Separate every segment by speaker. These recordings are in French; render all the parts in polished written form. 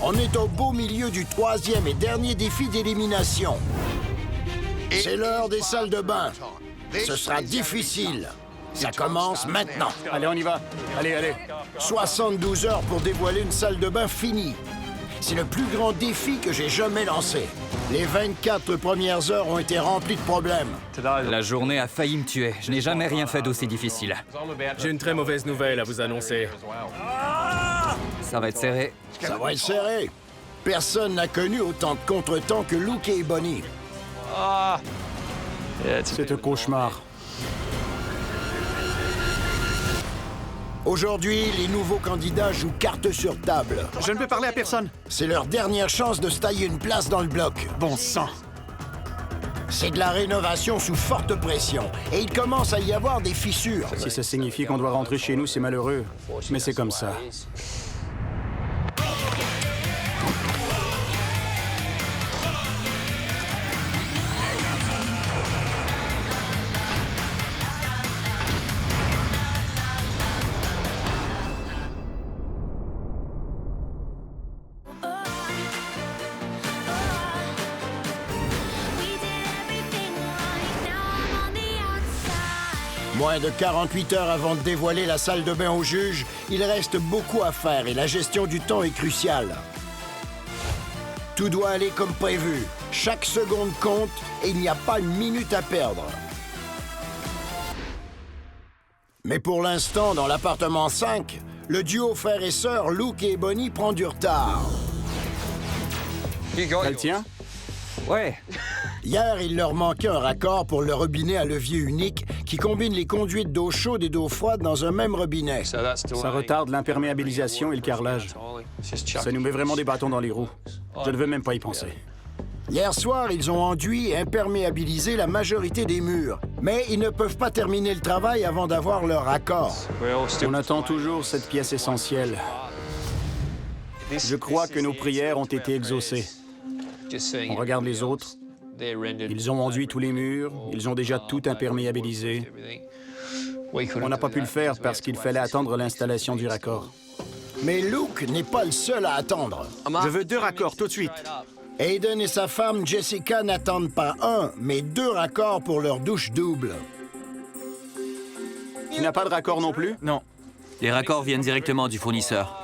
Speaker 1: On est au beau milieu du troisième et dernier défi d'élimination. C'est l'heure des salles de bain. Ce sera difficile. Ça commence maintenant.
Speaker 2: Allez, on y va. Allez, allez.
Speaker 1: 72 heures pour dévoiler une salle de bain finie. C'est le plus grand défi que j'ai jamais lancé. Les 24 premières heures ont été remplies de problèmes.
Speaker 3: La journée a failli me tuer. Je n'ai jamais rien fait d'aussi difficile.
Speaker 2: J'ai une très mauvaise nouvelle à vous annoncer.
Speaker 3: Ça va être serré.
Speaker 1: Ça va être serré. Personne n'a connu autant de contretemps que Luke et Bonnie.
Speaker 2: C'est un cauchemar.
Speaker 1: Aujourd'hui, les nouveaux candidats jouent carte sur table.
Speaker 2: Je ne peux parler à personne.
Speaker 1: C'est leur dernière chance de se tailler une place dans le bloc.
Speaker 2: Bon sang.
Speaker 1: C'est de la rénovation sous forte pression. Et il commence à y avoir des fissures.
Speaker 2: Si ça signifie qu'on doit rentrer chez nous, c'est malheureux. Mais c'est comme ça.
Speaker 1: Moins de 48 heures avant de dévoiler la salle de bain au juge, il reste beaucoup à faire et la gestion du temps est cruciale. Tout doit aller comme prévu. Chaque seconde compte et il n'y a pas une minute à perdre. Mais pour l'instant, dans l'appartement 5, le duo frère et sœur Luke et Bonnie prend du retard.
Speaker 2: Ça le tient?
Speaker 3: Ouais.
Speaker 1: Hier, il leur manquait un raccord pour le robinet à levier unique qui combine les conduites d'eau chaude et d'eau froide dans un même robinet.
Speaker 2: Ça retarde l'imperméabilisation et le carrelage. Ça nous met vraiment des bâtons dans les roues. Je ne veux même pas y penser.
Speaker 1: Hier soir, ils ont enduit et imperméabilisé la majorité des murs. Mais ils ne peuvent pas terminer le travail avant d'avoir leur raccord.
Speaker 2: On attend toujours cette pièce essentielle. Je crois que nos prières ont été exaucées. On regarde les autres. Ils ont enduit tous les murs. Ils ont déjà tout imperméabilisé. On n'a pas pu le faire parce qu'il fallait attendre l'installation du raccord.
Speaker 1: Mais Luke n'est pas le seul à attendre.
Speaker 2: Je veux 2 raccords tout de suite.
Speaker 1: Aiden et sa femme Jessica n'attendent pas un, mais 2 raccords pour leur douche double.
Speaker 2: Tu n'as pas de raccord non plus?
Speaker 3: Non. Les raccords viennent directement du fournisseur.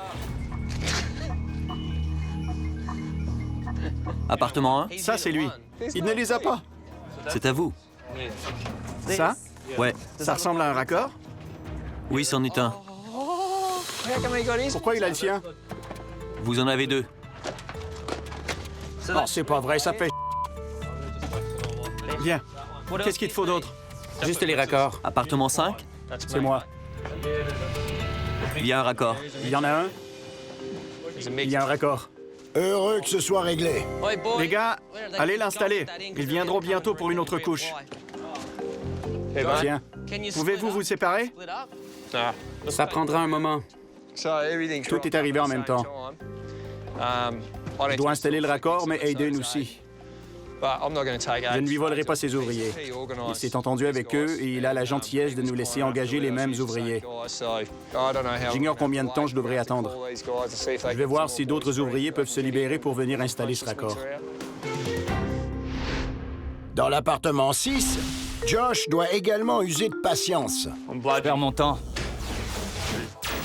Speaker 3: Appartement 1?
Speaker 2: Ça, c'est lui. Il ne les a pas.
Speaker 3: C'est à vous.
Speaker 2: Ça?
Speaker 3: Ouais.
Speaker 2: Ça ressemble à un raccord?
Speaker 3: Oui, c'en est un.
Speaker 2: Pourquoi il a le sien?
Speaker 3: Vous en avez 2.
Speaker 2: Non, c'est pas vrai, ça fait... Viens. Qu'est-ce qu'il te faut d'autre? Juste les raccords.
Speaker 3: Appartement 5?
Speaker 2: C'est moi.
Speaker 3: Il y a un raccord.
Speaker 2: Il y en a un? Il y a un raccord.
Speaker 1: Heureux que ce soit réglé.
Speaker 2: Les gars, allez l'installer. Ils viendront bientôt pour une autre couche. Tiens, pouvez-vous vous séparer? Ça prendra un moment. Tout est arrivé en même temps. Je dois installer le raccord, mais Aiden aussi. Je ne lui volerai pas ses ouvriers. Il s'est entendu avec eux et il a la gentillesse de nous laisser engager les mêmes ouvriers. J'ignore combien de temps je devrais attendre. Je vais voir si d'autres ouvriers peuvent se libérer pour venir installer ce raccord.
Speaker 1: Dans l'appartement 6, Josh doit également user de patience.
Speaker 3: Je perds mon temps.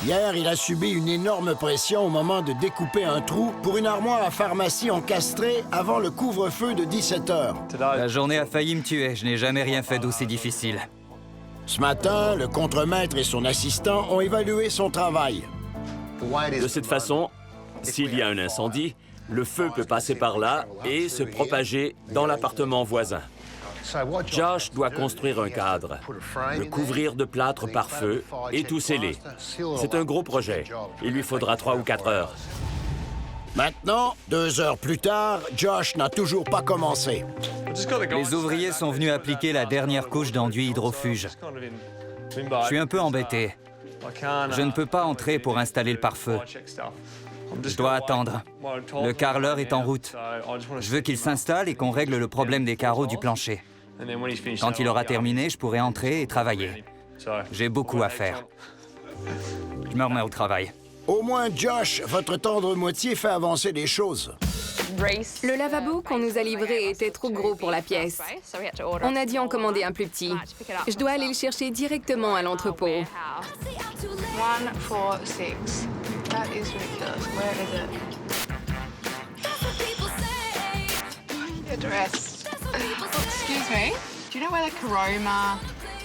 Speaker 1: Hier, il a subi une énorme pression au moment de découper un trou pour une armoire à pharmacie encastrée avant le couvre-feu de 17 heures.
Speaker 3: La journée a failli me tuer. Je n'ai jamais rien fait d'aussi difficile.
Speaker 1: Ce matin, le contremaître et son assistant ont évalué son travail.
Speaker 4: De cette façon, s'il y a un incendie, le feu peut passer par là et se propager dans l'appartement voisin. Josh doit construire un cadre, le couvrir de plâtre par feu et tout sceller. C'est un gros projet. Il lui faudra 3 ou 4 heures.
Speaker 1: Maintenant, 2 heures plus tard, Josh n'a toujours pas commencé.
Speaker 3: Les ouvriers sont venus appliquer la dernière couche d'enduit hydrofuge. Je suis un peu embêté. Je ne peux pas entrer pour installer le pare-feu. Je dois attendre. Le carreleur est en route. Je veux qu'il s'installe et qu'on règle le problème des carreaux du plancher. Quand il aura terminé, je pourrai entrer et travailler. J'ai beaucoup à faire. Je me remets au travail.
Speaker 1: Au moins, Josh, votre tendre moitié fait avancer les choses.
Speaker 5: Le lavabo qu'on nous a livré était trop gros pour la pièce. On a dû en commander un plus petit. Je dois aller le chercher directement à l'entrepôt.
Speaker 6: 1, 4, 6. That is ridiculous. Where is it? The address. Excuse me. Do you know where the Caroma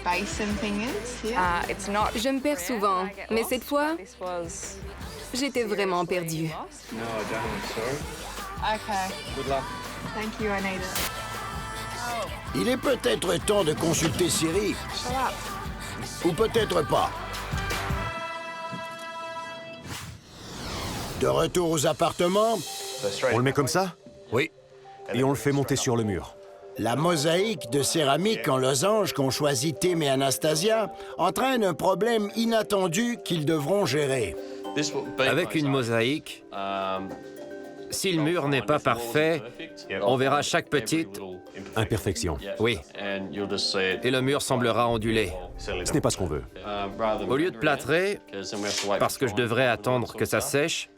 Speaker 6: basin thing is? Yeah.
Speaker 5: Je me perds souvent, mais cette fois, j'étais vraiment perdue.
Speaker 6: Okay. Good luck. Thank you, I need it.
Speaker 1: Il est peut-être temps de consulter Siri.
Speaker 6: Shut up.
Speaker 1: Ou peut-être pas. De retour aux appartements,
Speaker 7: On le met comme ça?
Speaker 1: oui.
Speaker 7: Et on le fait monter sur le mur.
Speaker 1: La mosaïque de céramique en losange qu'ont choisi Tim et Anastasia entraîne un problème inattendu qu'ils devront gérer.
Speaker 8: Avec une mosaïque, si le mur n'est pas parfait, on verra chaque petite...
Speaker 7: Imperfection.
Speaker 8: Oui. Et le mur semblera ondulé.
Speaker 7: Ce n'est pas ce qu'on veut.
Speaker 8: Au lieu de plâtrer, parce que je devrais attendre que ça sèche,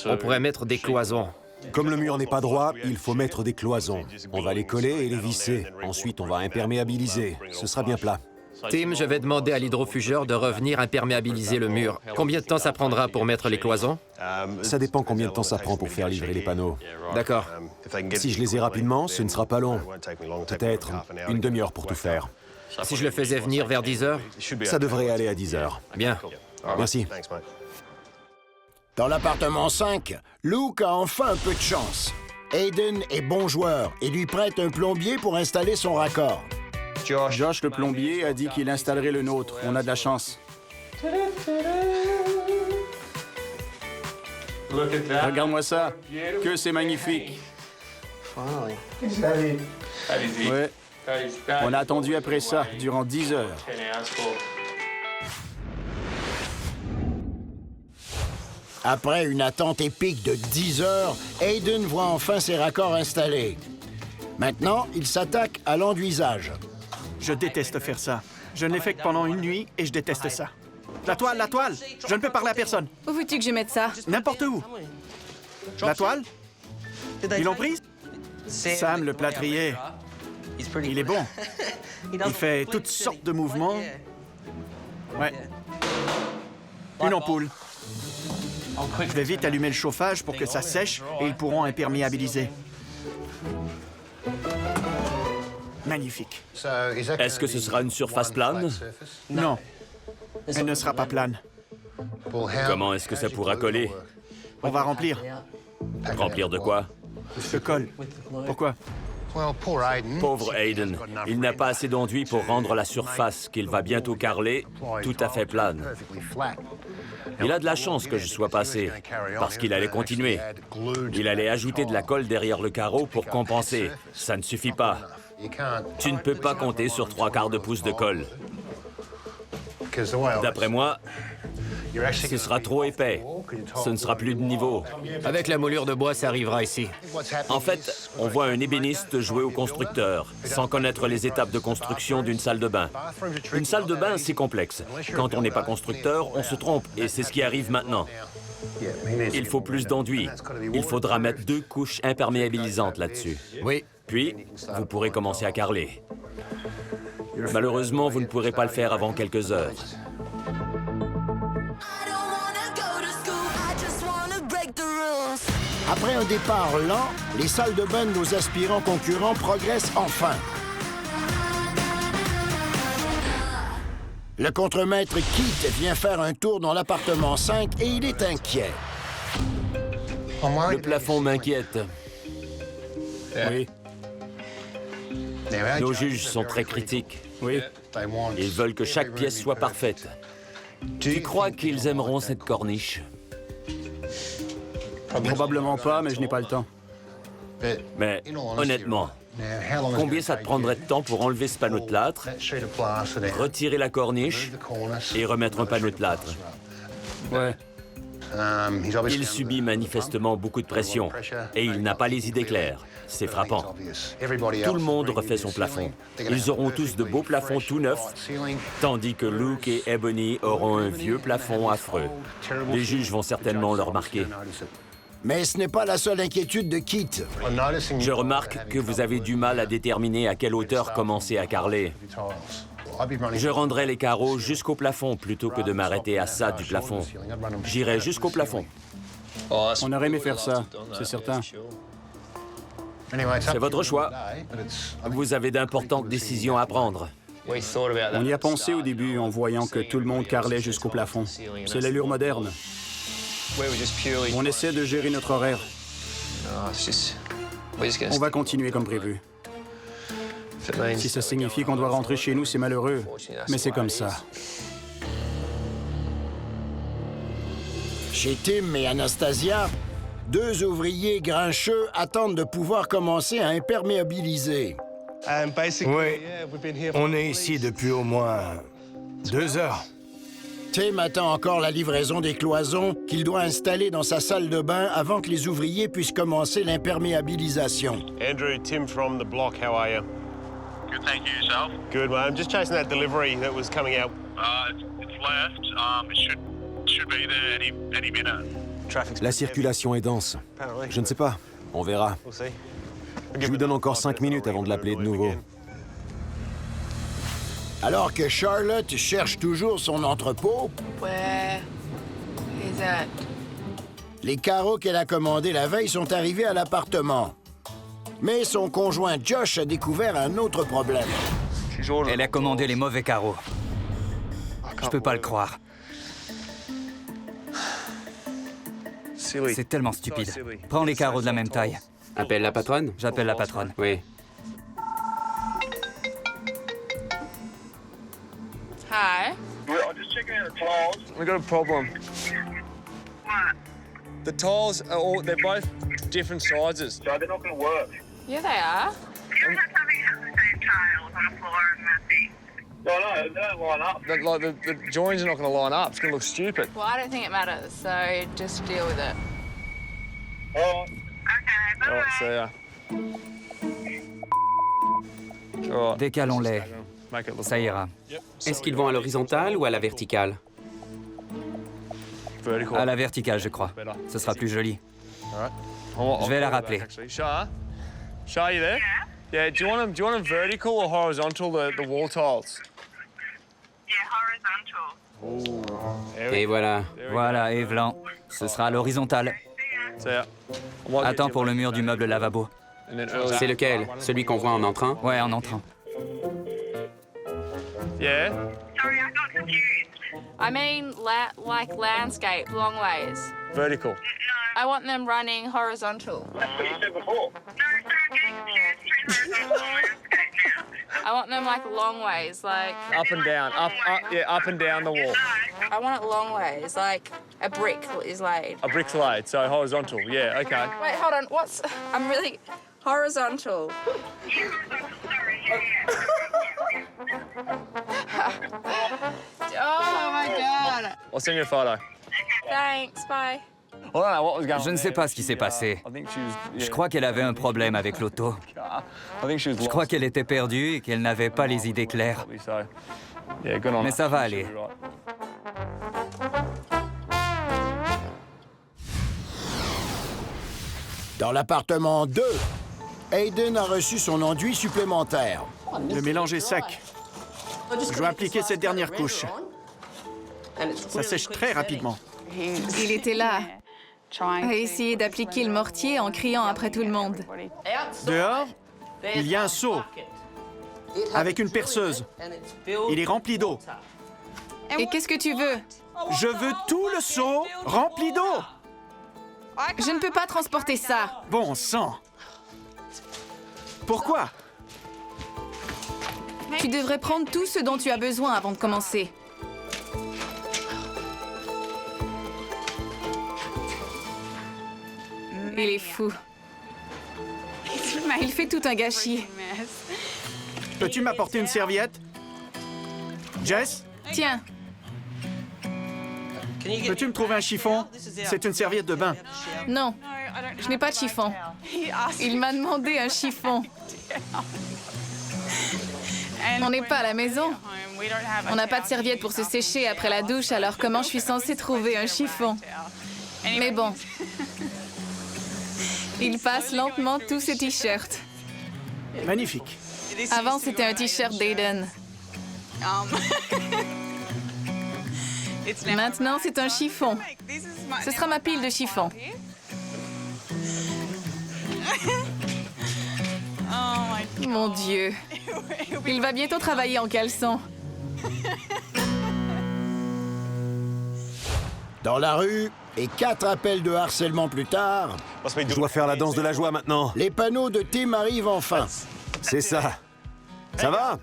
Speaker 8: on pourrait mettre des cloisons.
Speaker 7: Comme le mur n'est pas droit, il faut mettre des cloisons. On va les coller et les visser. Ensuite, on va imperméabiliser. Ce sera bien plat.
Speaker 8: Tim, je vais demander à l'hydrofugeur de revenir imperméabiliser le mur. Combien de temps ça prendra pour mettre les cloisons?
Speaker 7: Ça dépend combien de temps ça prend pour faire livrer les panneaux.
Speaker 8: D'accord.
Speaker 7: Si je les ai rapidement, ce ne sera pas long. Peut-être une demi-heure pour tout faire.
Speaker 8: Si je le faisais venir vers 10 heures?
Speaker 7: Ça devrait aller à 10 heures.
Speaker 8: Bien.
Speaker 7: Merci.
Speaker 1: Dans l'appartement 5, Luke a enfin un peu de chance. Aiden est bon joueur et lui prête un plombier pour installer son raccord.
Speaker 2: Josh, le plombier, a dit qu'il installerait le nôtre. On a de la chance. Regarde-moi ça. Que c'est magnifique. Ouais. On a attendu après ça, durant 10 heures.
Speaker 1: Après une attente épique de 10 heures, Aiden voit enfin ses raccords installés. Maintenant, il s'attaque à l'enduisage.
Speaker 9: Je déteste faire ça. Je ne l'ai fait que pendant une nuit et je déteste ça. La toile, la toile! Je ne peux parler à personne.
Speaker 5: Où veux-tu que je mette ça?
Speaker 9: N'importe où. La toile? Ils l'ont prise? Sam, le plâtrier. Il est bon. Il fait toutes sortes de mouvements. Ouais. Une ampoule. Je vais vite allumer le chauffage pour que ça sèche et ils pourront imperméabiliser. Magnifique.
Speaker 4: Est-ce que ce sera une surface plane?
Speaker 9: Non, elle ne sera pas plane.
Speaker 4: Comment est-ce que ça pourra coller?
Speaker 9: On va remplir.
Speaker 4: Remplir de quoi?
Speaker 9: Je colle. Pourquoi?
Speaker 4: Pauvre Aiden, il n'a pas assez d'enduit pour rendre la surface, qu'il va bientôt carreler, tout à fait plane. Il a de la chance que je sois passé, parce qu'il allait continuer. Il allait ajouter de la colle derrière le carreau pour compenser. Ça ne suffit pas. Tu ne peux pas compter sur 3/4 de pouce de colle. D'après moi, ce sera trop épais. Ce ne sera plus de niveau.
Speaker 8: Avec la moulure de bois, ça arrivera ici.
Speaker 4: En fait, on voit un ébéniste jouer au constructeur, sans connaître les étapes de construction d'une salle de bain. Une salle de bain, c'est complexe. Quand on n'est pas constructeur, on se trompe, et c'est ce qui arrive maintenant. Il faut plus d'enduit. Il faudra mettre 2 couches imperméabilisantes là-dessus.
Speaker 8: Oui.
Speaker 4: Puis, vous pourrez commencer à carreler. Malheureusement, vous ne pourrez pas le faire avant quelques heures.
Speaker 1: Après un départ lent, les salles de bain de nos aspirants concurrents progressent enfin. Le contremaître Keith vient faire un tour dans l'appartement 5 et il est inquiet.
Speaker 4: Le plafond m'inquiète.
Speaker 2: Oui.
Speaker 4: Nos juges sont très critiques.
Speaker 2: Oui.
Speaker 4: Ils veulent que chaque pièce soit parfaite. Tu crois qu'ils aimeront cette corniche?
Speaker 2: Probablement pas, mais je n'ai pas le temps.
Speaker 4: Mais honnêtement, combien ça te prendrait de temps pour enlever ce panneau de plâtre, retirer la corniche et remettre un panneau de plâtre?
Speaker 2: Ouais.
Speaker 4: Il subit manifestement beaucoup de pression et il n'a pas les idées claires. C'est frappant. Tout le monde refait son plafond. Ils auront tous de beaux plafonds tout neufs, tandis que Luke et Ebony auront un vieux plafond affreux. Les juges vont certainement le remarquer.
Speaker 1: Mais ce n'est pas la seule inquiétude de Keith.
Speaker 4: Je remarque que vous avez du mal à déterminer à quelle hauteur commencer à carreler. Je rendrai les carreaux jusqu'au plafond plutôt que de m'arrêter à ça du plafond. J'irai jusqu'au plafond.
Speaker 2: On aurait aimé faire ça, c'est certain.
Speaker 4: C'est votre choix. Vous avez d'importantes décisions à prendre.
Speaker 2: On y a pensé au début en voyant que tout le monde carrelait jusqu'au plafond. C'est l'allure moderne. On essaie de gérer notre horaire. On va continuer comme prévu. Si ça signifie qu'on doit rentrer chez nous, c'est malheureux, mais c'est comme ça.
Speaker 1: Chez Tim et Anastasia, deux ouvriers grincheux attendent de pouvoir commencer à imperméabiliser.
Speaker 10: Oui, on est ici depuis au moins 2 heures.
Speaker 1: Tim attend encore la livraison des cloisons qu'il doit installer dans sa salle de bain avant que les ouvriers puissent commencer l'imperméabilisation.
Speaker 11: Andrew, Tim from the block, how are you?
Speaker 12: Good, thank you. Yourself?
Speaker 11: Good, mate. I'm just chasing that delivery that was coming out.
Speaker 12: It's left. It should be there any minute.
Speaker 7: La circulation est dense. Je ne sais pas. On verra. Je lui donne encore 5 minutes avant de l'appeler de nouveau.
Speaker 1: Alors que Charlotte cherche toujours son entrepôt,
Speaker 6: Where is it?
Speaker 1: les carreaux qu'elle a commandés la veille sont arrivés à l'appartement. Mais son conjoint Josh a découvert un autre problème.
Speaker 3: Elle a commandé les mauvais carreaux. Je peux pas le croire. C'est tellement stupide. Prends les carreaux de la même taille.
Speaker 8: Appelle la patronne?
Speaker 3: J'appelle la patronne.
Speaker 8: Oui.
Speaker 6: Hi.
Speaker 12: I'm just checking out the tiles.
Speaker 11: We got a problem. The tiles are they're both different sizes.
Speaker 12: So they're not going to work.
Speaker 6: Yeah, they are.
Speaker 12: You don't have something that has the same tiles on a floor and that thing. No, they don't line up.
Speaker 11: The joins are not going to line up. It's going to look stupid.
Speaker 6: Well, I don't think it matters, so just deal with it.
Speaker 12: All right. Okay,
Speaker 11: All right, see ya. All right.
Speaker 3: Décalons-les.
Speaker 11: Make it look
Speaker 3: Ça ira.
Speaker 8: Est-ce qu'ils vont à l'horizontale ou à la verticale?
Speaker 11: vertical.
Speaker 3: À la verticale, je crois. Ce sera plus joli. Je vais la rappeler.
Speaker 11: Shah, you there? Yeah. Do you want them vertical or horizontal? The wall tiles.
Speaker 12: Yeah, horizontal.
Speaker 8: Et voilà.
Speaker 3: Voilà, Evelyn. Ce sera à l'horizontale. Attends pour le mur du meuble lavabo.
Speaker 8: C'est lequel? Celui qu'on voit en entrant?
Speaker 3: Ouais, en entrant.
Speaker 11: Yeah.
Speaker 12: Sorry, I got confused.
Speaker 6: I mean, like landscape, long ways.
Speaker 11: Vertical.
Speaker 6: I want them running horizontal.
Speaker 12: That's what you said before. No, sorry, I'm getting confused between horizontal and landscape now.
Speaker 6: I want them like long ways, like
Speaker 11: Up and down. Up and down the wall.
Speaker 6: I want it long ways, like a brick is laid.
Speaker 11: A brick's laid, so horizontal. Yeah. Okay.
Speaker 6: Wait, hold on. I'm really horizontal. Oh my god.
Speaker 11: I'll send you a photo.
Speaker 6: Thanks. Bye.
Speaker 11: I don't know what was going on.
Speaker 3: Je ne sais pas ce qui s'est passé.
Speaker 11: I think she was.
Speaker 3: Je crois qu'elle avait un problème avec l'auto.
Speaker 11: I think she was.
Speaker 3: Je crois qu'elle était perdue et qu'elle n'avait pas les idées claires.
Speaker 11: So, yeah, good on
Speaker 3: Mais
Speaker 11: her.
Speaker 3: ça va aller.
Speaker 11: She'll be right.
Speaker 1: Dans l'appartement 2, Hayden a reçu son enduit supplémentaire.
Speaker 9: Le mélange est sec. Je dois appliquer cette dernière couche. Ça sèche très rapidement.
Speaker 5: Il était là, à essayer d'appliquer le mortier en criant après tout le monde.
Speaker 9: Dehors, il y a un seau avec une perceuse. Il est rempli d'eau.
Speaker 5: Et qu'est-ce que tu veux?
Speaker 9: Je veux tout le seau rempli d'eau.
Speaker 5: Je ne peux pas transporter ça.
Speaker 9: Bon sang. Pourquoi?
Speaker 5: Tu devrais prendre tout ce dont tu as besoin avant de commencer. Il est fou. Il fait tout un gâchis.
Speaker 9: Peux-tu m'apporter une serviette? Jess?
Speaker 5: Tiens,
Speaker 9: Peux-tu me trouver un chiffon? C'est une serviette de bain.
Speaker 13: Non, je n'ai pas de chiffon. Il m'a demandé un chiffon. On n'est pas à la maison. On n'a pas de serviette pour se sécher après la douche, alors comment je suis censée trouver un chiffon? Mais bon. Il passe lentement tous ses t-shirts.
Speaker 9: Magnifique.
Speaker 13: Avant, c'était un t-shirt d'Aiden. Maintenant, c'est un chiffon. Ce sera ma pile de chiffons. Mon Dieu. Il va bientôt travailler en caleçon.
Speaker 1: Dans la rue, et 4 appels de harcèlement plus tard...
Speaker 7: Je dois faire la danse de la joie maintenant.
Speaker 1: Les panneaux de Tim arrivent enfin.
Speaker 7: C'est ça. Ça va?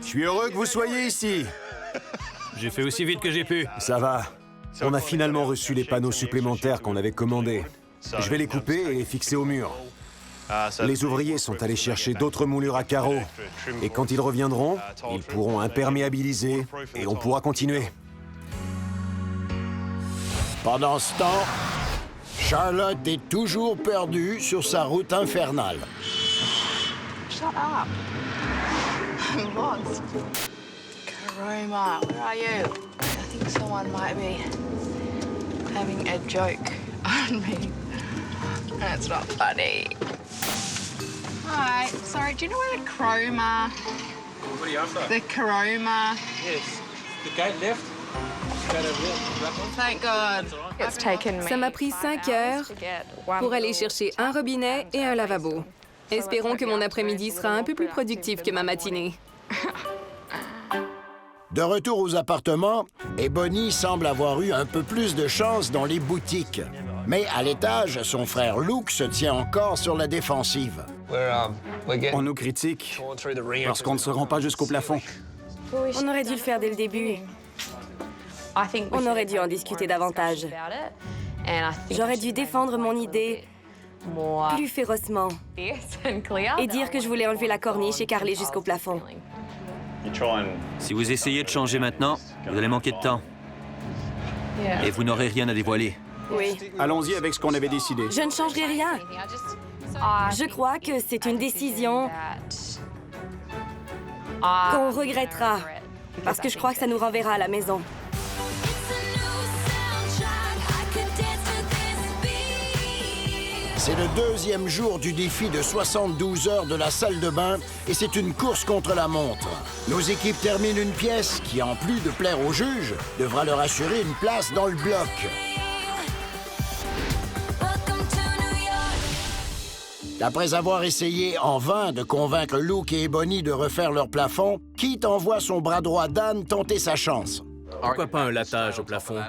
Speaker 7: Je suis heureux que vous soyez ici.
Speaker 2: J'ai fait aussi vite que j'ai pu.
Speaker 7: Ça va. On a finalement reçu les panneaux supplémentaires qu'on avait commandés. Je vais les couper et les fixer au mur. Les ouvriers sont allés chercher d'autres moulures à carreaux. Et quand ils reviendront, ils pourront imperméabiliser et on pourra continuer.
Speaker 1: Pendant ce temps, Charlotte est toujours perdue sur sa route infernale.
Speaker 6: Shut up. I'm lost. Karoma, where are you? I think someone might be having a joke on me. That's not funny. Hi, sorry, do you know where the Karoma...
Speaker 14: What are you after?
Speaker 6: The Karoma...
Speaker 14: Yes. The gate left.
Speaker 6: Thank God.
Speaker 5: Ça m'a pris 5 heures pour aller chercher un robinet et un lavabo. Espérons que mon après-midi sera un peu plus productif que ma matinée.
Speaker 1: De retour aux appartements, et Bonnie semble avoir eu un peu plus de chance dans les boutiques. Mais à l'étage, son frère Luke se tient encore sur la défensive.
Speaker 2: On nous critique parce qu'on ne se rend pas jusqu'au plafond.
Speaker 15: On aurait dû le faire dès le début. On aurait dû en discuter davantage. J'aurais dû défendre mon idée plus férocement et dire que je voulais enlever la corniche et carreler jusqu'au plafond.
Speaker 16: Si vous essayez de changer maintenant, vous allez manquer de temps. Et vous n'aurez rien à dévoiler.
Speaker 15: Oui.
Speaker 2: Allons-y avec ce qu'on avait décidé.
Speaker 15: Je ne changerai rien. Je crois que c'est une décision qu'on regrettera, parce que je crois que ça nous renverra à la maison.
Speaker 1: C'est le deuxième jour du défi de 72 heures de la salle de bain et c'est une course contre la montre. Nos équipes terminent une pièce qui, en plus de plaire aux juges, devra leur assurer une place dans le bloc. Après avoir essayé en vain de convaincre Luke et Bonnie de refaire leur plafond, Keith envoie son bras droit Dan tenter sa chance.
Speaker 17: Pourquoi pas un lattage au plafond?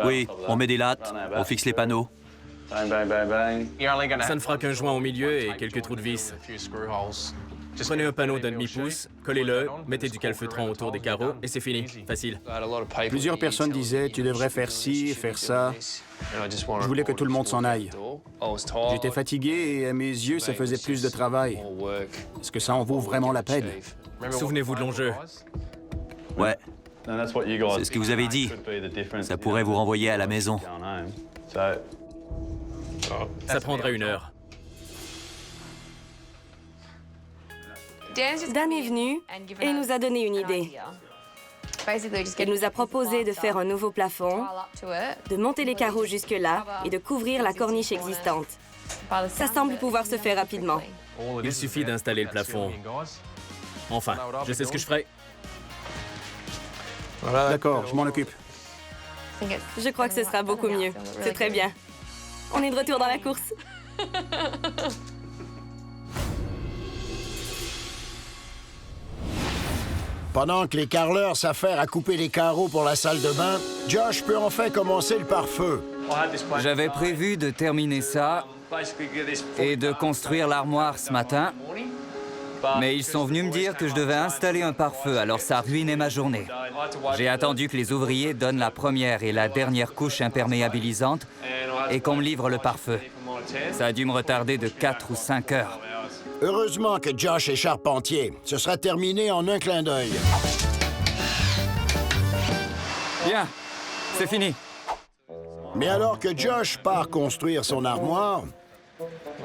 Speaker 16: Oui, on met des lattes, on fixe les panneaux.
Speaker 17: Ça ne fera qu'un joint au milieu et quelques trous de vis. Prenez un panneau d'un demi-pouce, collez-le, mettez du calfeutrant autour des carreaux et c'est fini. Facile.
Speaker 2: Plusieurs personnes disaient « tu devrais faire ci, faire ça ». Je voulais que tout le monde s'en aille. J'étais fatigué et à mes yeux, ça faisait plus de travail. Est-ce que ça en vaut vraiment la peine?
Speaker 17: Souvenez-vous de l'enjeu.
Speaker 16: Ouais. C'est ce que vous avez dit. Ça pourrait vous renvoyer à la maison.
Speaker 17: Ça prendrait 1 heure.
Speaker 15: Dan est venu et nous a donné une idée. Il nous a proposé de faire un nouveau plafond, de monter les carreaux jusque-là et de couvrir la corniche existante. Ça semble pouvoir se faire rapidement.
Speaker 17: Il suffit d'installer le plafond. Enfin, je sais ce que je ferai.
Speaker 2: D'accord, je m'en occupe.
Speaker 15: Je crois que ce sera beaucoup mieux. C'est très bien. On est de retour dans la course.
Speaker 1: Pendant que les carreleurs s'affairent à couper les carreaux pour la salle de bain, Josh peut enfin commencer le pare-feu.
Speaker 3: J'avais prévu de terminer ça et de construire l'armoire ce matin, mais ils sont venus me dire que je devais installer un pare-feu, alors ça ruinait ma journée. J'ai attendu que les ouvriers donnent la première et la dernière couche imperméabilisante et qu'on me livre le pare-feu. Ça a dû me retarder de 4 ou 5 heures.
Speaker 1: Heureusement que Josh est charpentier. Ce sera terminé en un clin d'œil.
Speaker 3: Bien, c'est fini.
Speaker 1: Mais alors que Josh part construire son armoire,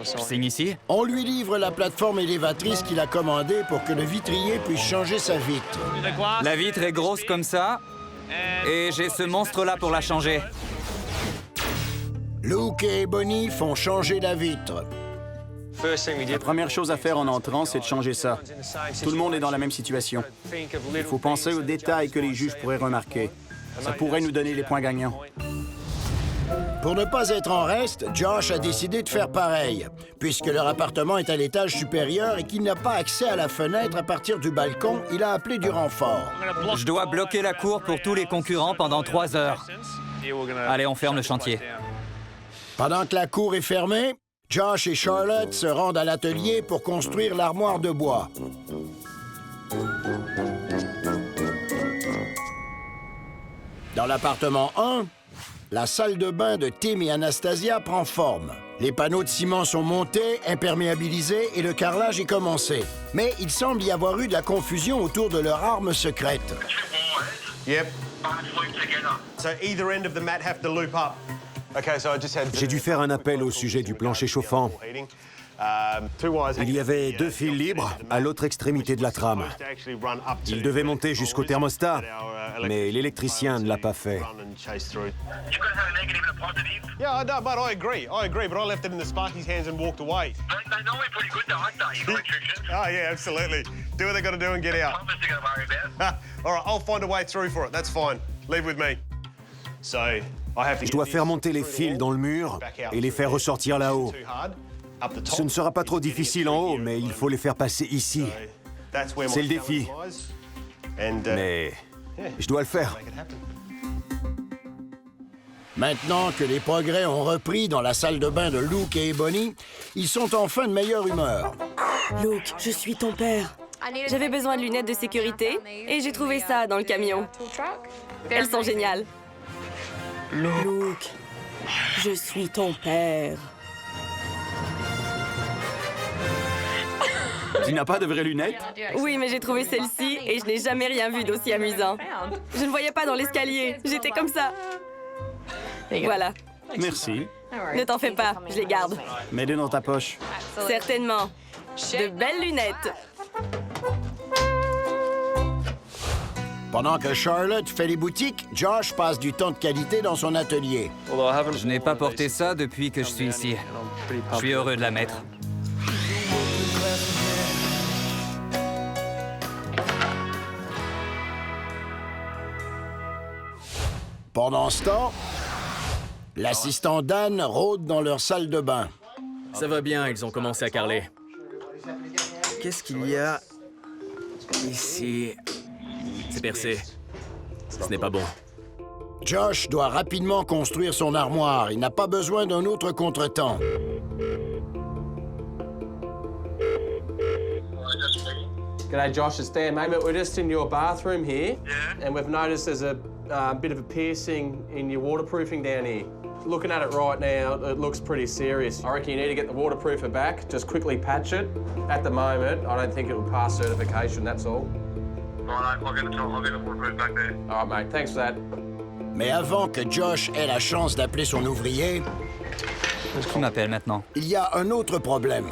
Speaker 3: je signe ici.
Speaker 1: On lui livre la plateforme élévatrice qu'il a commandée pour que le vitrier puisse changer sa vitre.
Speaker 3: La vitre est grosse comme ça, et j'ai ce monstre-là pour la changer.
Speaker 1: Luke et Bonnie font changer la vitre.
Speaker 2: La première chose à faire en entrant, c'est de changer ça. Tout le monde est dans la même situation. Il faut penser aux détails que les juges pourraient remarquer. Ça pourrait nous donner les points gagnants.
Speaker 1: Pour ne pas être en reste, Josh a décidé de faire pareil, puisque leur appartement est à l'étage supérieur et qu'il n'a pas accès à la fenêtre à partir du balcon, il a appelé du renfort.
Speaker 3: Je dois bloquer la cour pour tous les concurrents pendant 3 heures. Allez, on ferme le chantier.
Speaker 1: Pendant que la cour est fermée, Josh et Charlotte se rendent à l'atelier pour construire l'armoire de bois. Dans l'appartement 1, la salle de bain de Tim et Anastasia prend forme. Les panneaux de ciment sont montés, imperméabilisés et le carrelage est commencé. Mais il semble y avoir eu de la confusion autour de leur arme secrète.
Speaker 18: Yep. So either end of the mat have to loop up. Okay, so I just had...
Speaker 7: J'ai dû faire un appel au sujet du plancher chauffant. Il y avait 2 fils libres à l'autre extrémité de la trame. Ils devaient monter jusqu'au thermostat, mais l'électricien ne l'a pas fait.
Speaker 18: Yeah, no, but I agree, but I left it in the Sparky's hands and walked away.
Speaker 12: They know we're pretty good though, aren't they, you electricians?
Speaker 18: Oh, yeah, absolutely. Do what they got to do and get out.
Speaker 12: Plumbers are going to worry about.
Speaker 18: All right, I'll find a way through for it, that's fine. Leave with me. So, I have to...
Speaker 7: Je dois faire monter les fils dans le mur et les faire ressortir là-haut. Ce ne sera pas trop difficile en haut, mais il faut les faire passer ici. C'est le défi. Mais je dois le faire.
Speaker 1: Maintenant que les progrès ont repris dans la salle de bain de Luke et Bonnie, ils sont enfin de meilleure humeur.
Speaker 15: Luke, je suis ton père. J'avais besoin de lunettes de sécurité et j'ai trouvé ça dans le camion. Elles sont géniales. Luke, je suis ton père.
Speaker 2: Tu n'as pas de vraies lunettes?
Speaker 15: Oui, mais j'ai trouvé celle-ci et je n'ai jamais rien vu d'aussi amusant. Je ne voyais pas dans l'escalier. J'étais comme ça. Voilà.
Speaker 2: Merci.
Speaker 15: Ne t'en fais pas, je les garde.
Speaker 2: Mets-les dans ta poche.
Speaker 15: Certainement. De belles lunettes.
Speaker 1: Pendant que Charlotte fait les boutiques, Josh passe du temps de qualité dans son atelier.
Speaker 3: Je n'ai pas porté ça depuis que je suis ici. Je suis heureux de la mettre.
Speaker 1: Pendant ce temps, l'assistant Dan rôde dans leur salle de bain.
Speaker 17: Ça va bien, ils ont commencé à carreler. Qu'est-ce qu'il y a ici? C'est percé. Ce n'est pas bon.
Speaker 1: Josh doit rapidement construire son armoire. Il n'a pas besoin d'un autre contretemps.
Speaker 14: G'day, Josh. It's Dan, mate. We're just in your bathroom here, and we've noticed there's a bit of a piercing in your waterproofing down here. Looking at it right now, it looks pretty serious. I reckon you need to get the waterproofer back. Just quickly patch it. At the moment, I don't think it will pass certification. That's all.
Speaker 12: Right, I'll get the waterproof back there.
Speaker 14: All right, mate. Thanks for that.
Speaker 1: Mais avant que Josh ait la chance d'appeler son ouvrier,
Speaker 3: Qui m'appelle maintenant?
Speaker 1: il y a un autre problème.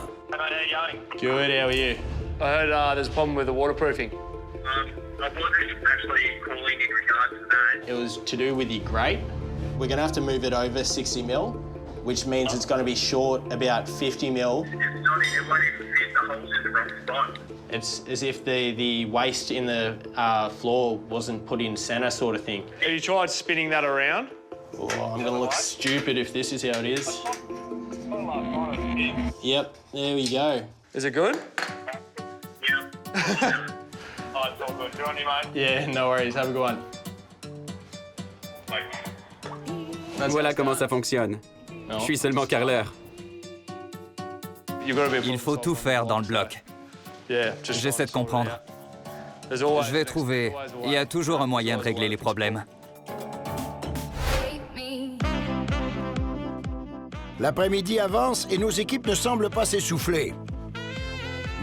Speaker 11: Good, how are you? I heard there's a problem with the waterproofing.
Speaker 12: I wasn't actually calling in regards to that.
Speaker 8: It was to do with your grate. We're going to have to move it over 60 mil, which means it's going to be short about 50 mil.
Speaker 12: It's not, it won't even fit, the hole's in the wrong spot.
Speaker 8: It's as if the waste in the floor wasn't put in center sort of thing.
Speaker 11: Have you tried spinning that around?
Speaker 8: Oh, I'm going to look stupid if this is how it is. Yep, there we go.
Speaker 11: Is it good?
Speaker 12: Oh, it's all good. Good on you, mate.
Speaker 8: Yeah, no worries. Have a good one.
Speaker 2: Voilà comment ça fonctionne. Je suis seulement carreleur.
Speaker 3: Il faut tout faire dans le bloc. J'essaie de comprendre. Je vais trouver. Il y a toujours un moyen de régler les problèmes.
Speaker 1: L'après-midi avance et nos équipes ne semblent pas s'essouffler.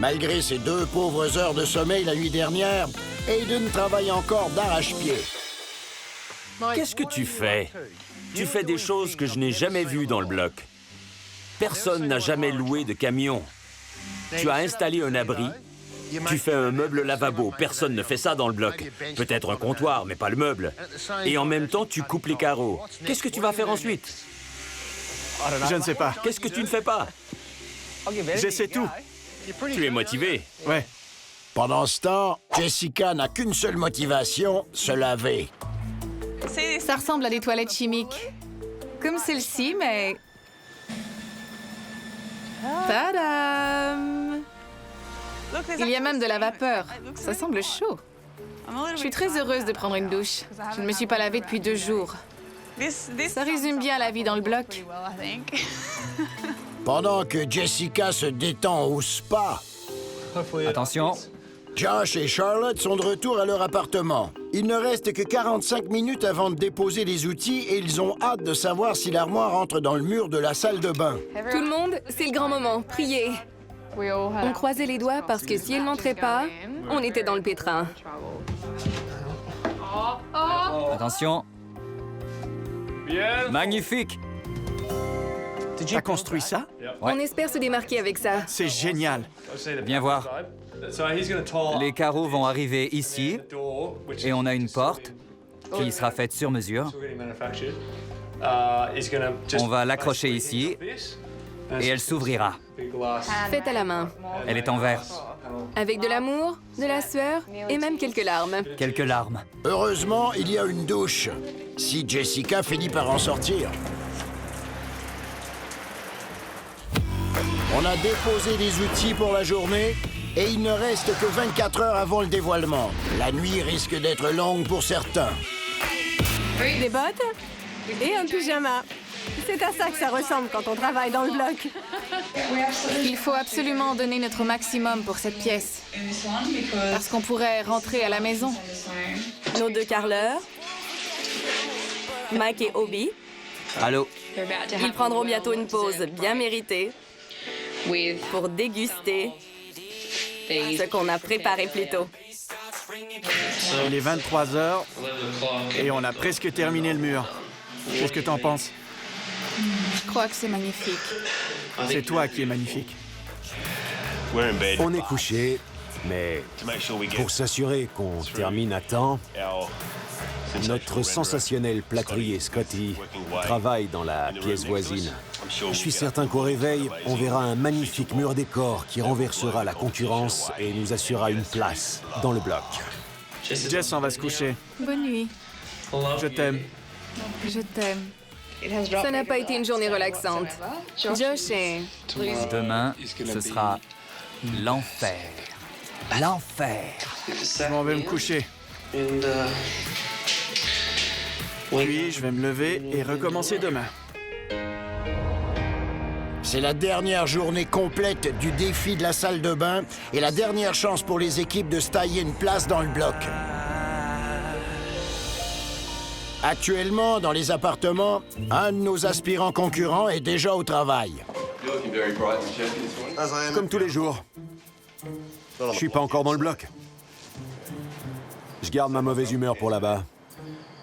Speaker 1: Malgré ses 2 pauvres heures de sommeil la nuit dernière, Hayden travaille encore d'arrache-pied.
Speaker 4: Qu'est-ce que tu fais? Tu fais des choses que je n'ai jamais vues dans le bloc. Personne n'a jamais loué de camion. Tu as installé un abri. Tu fais un meuble lavabo. Personne ne fait ça dans le bloc. Peut-être un comptoir, mais pas le meuble. Et en même temps, tu coupes les carreaux. Qu'est-ce que tu vas faire ensuite?
Speaker 9: Je ne sais pas.
Speaker 4: Qu'est-ce que tu ne fais pas?
Speaker 9: J'essaie tout.
Speaker 4: Tu es motivé.
Speaker 9: Ouais.
Speaker 1: Pendant ce temps, Jessica n'a qu'une seule motivation, se laver.
Speaker 13: Ça ressemble à des toilettes chimiques. Comme celle-ci, mais... Tadam! Il y a même de la vapeur. Ça semble chaud. Je suis très heureuse de prendre une douche. Je ne me suis pas lavée depuis 2 jours. Ça résume bien la vie dans le bloc.
Speaker 1: Pendant que Jessica se détend au spa,
Speaker 3: Attention.
Speaker 1: Josh et Charlotte sont de retour à leur appartement. Il ne reste que 45 minutes avant de déposer les outils et ils ont hâte de savoir si l'armoire entre dans le mur de la salle de bain.
Speaker 5: Tout le monde, c'est le grand moment. Priez. On croisait les doigts parce que si elle n'entrait pas, on était dans le pétrin.
Speaker 3: Attention. Magnifique.
Speaker 9: T'as construit ça?
Speaker 3: Ouais.
Speaker 5: On espère se démarquer avec ça.
Speaker 9: C'est génial.
Speaker 3: Viens voir. Les carreaux vont arriver ici et on a une porte qui sera faite sur mesure. On va l'accrocher ici et elle s'ouvrira.
Speaker 5: Faite à la main.
Speaker 3: Elle est en verre.
Speaker 5: Avec de l'amour, de la sueur et même quelques larmes.
Speaker 3: Quelques larmes.
Speaker 1: Heureusement, il y a une douche. Si Jessica finit par en sortir. On a déposé les outils pour la journée et il ne reste que 24 heures avant le dévoilement. La nuit risque d'être longue pour certains.
Speaker 15: Des bottes et un pyjama. C'est à ça que ça ressemble quand on travaille dans le bloc.
Speaker 13: Il faut absolument donner notre maximum pour cette pièce. Parce qu'on pourrait rentrer à la maison.
Speaker 15: Nos 2 carreleurs, Mike et Obi.
Speaker 3: Allô?
Speaker 15: Ils prendront bientôt une pause bien méritée pour déguster ce qu'on a préparé plus tôt.
Speaker 9: Il est 23 heures et on a presque terminé le mur. Qu'est-ce que t'en penses?
Speaker 13: Je crois que c'est magnifique.
Speaker 9: C'est toi qui es magnifique.
Speaker 7: On est couché, mais pour s'assurer qu'on termine à temps, notre sensationnel plâtrier Scotty travaille dans la pièce voisine. Je suis certain qu'au réveil, on verra un magnifique mur décor qui renversera la concurrence et nous assurera une place dans le bloc.
Speaker 9: Jess, on va se coucher.
Speaker 13: Bonne nuit.
Speaker 9: Je t'aime.
Speaker 13: Je t'aime.
Speaker 5: Ça n'a pas été une journée relaxante. Josh est...
Speaker 3: Demain, ce sera l'enfer. L'enfer.
Speaker 9: Je m'en vais me coucher. Puis, je vais me lever et recommencer demain.
Speaker 1: C'est la dernière journée complète du défi de la salle de bain et la dernière chance pour les équipes de se tailler une place dans le bloc. Actuellement, dans les appartements, un de nos aspirants concurrents est déjà au travail.
Speaker 7: Comme tous les jours. Je suis pas encore dans le bloc. Je garde ma mauvaise humeur pour là-bas.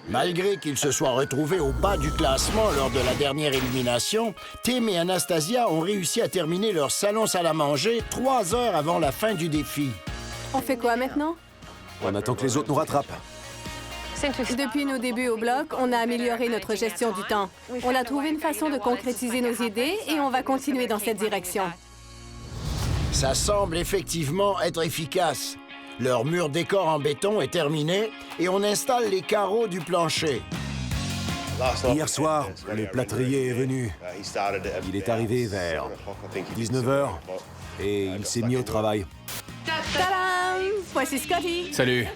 Speaker 1: Malgré qu'ils se soient retrouvés au bas du classement lors de la dernière élimination, Tim et Anastasia ont réussi à terminer leur salon salle à manger 3 heures avant la fin du défi.
Speaker 15: On fait quoi maintenant?
Speaker 7: On attend que les autres nous rattrapent.
Speaker 15: Depuis nos débuts au bloc, on a amélioré notre gestion du temps. On a trouvé une façon de concrétiser nos idées et on va continuer dans cette direction.
Speaker 1: Ça semble effectivement être efficace. Leur mur décor en béton est terminé et on installe les carreaux du plancher.
Speaker 7: Hier soir, le plâtrier est venu. Il est arrivé vers 19h et il s'est mis au travail.
Speaker 15: Tadam! Voici Scotty.
Speaker 17: Salut.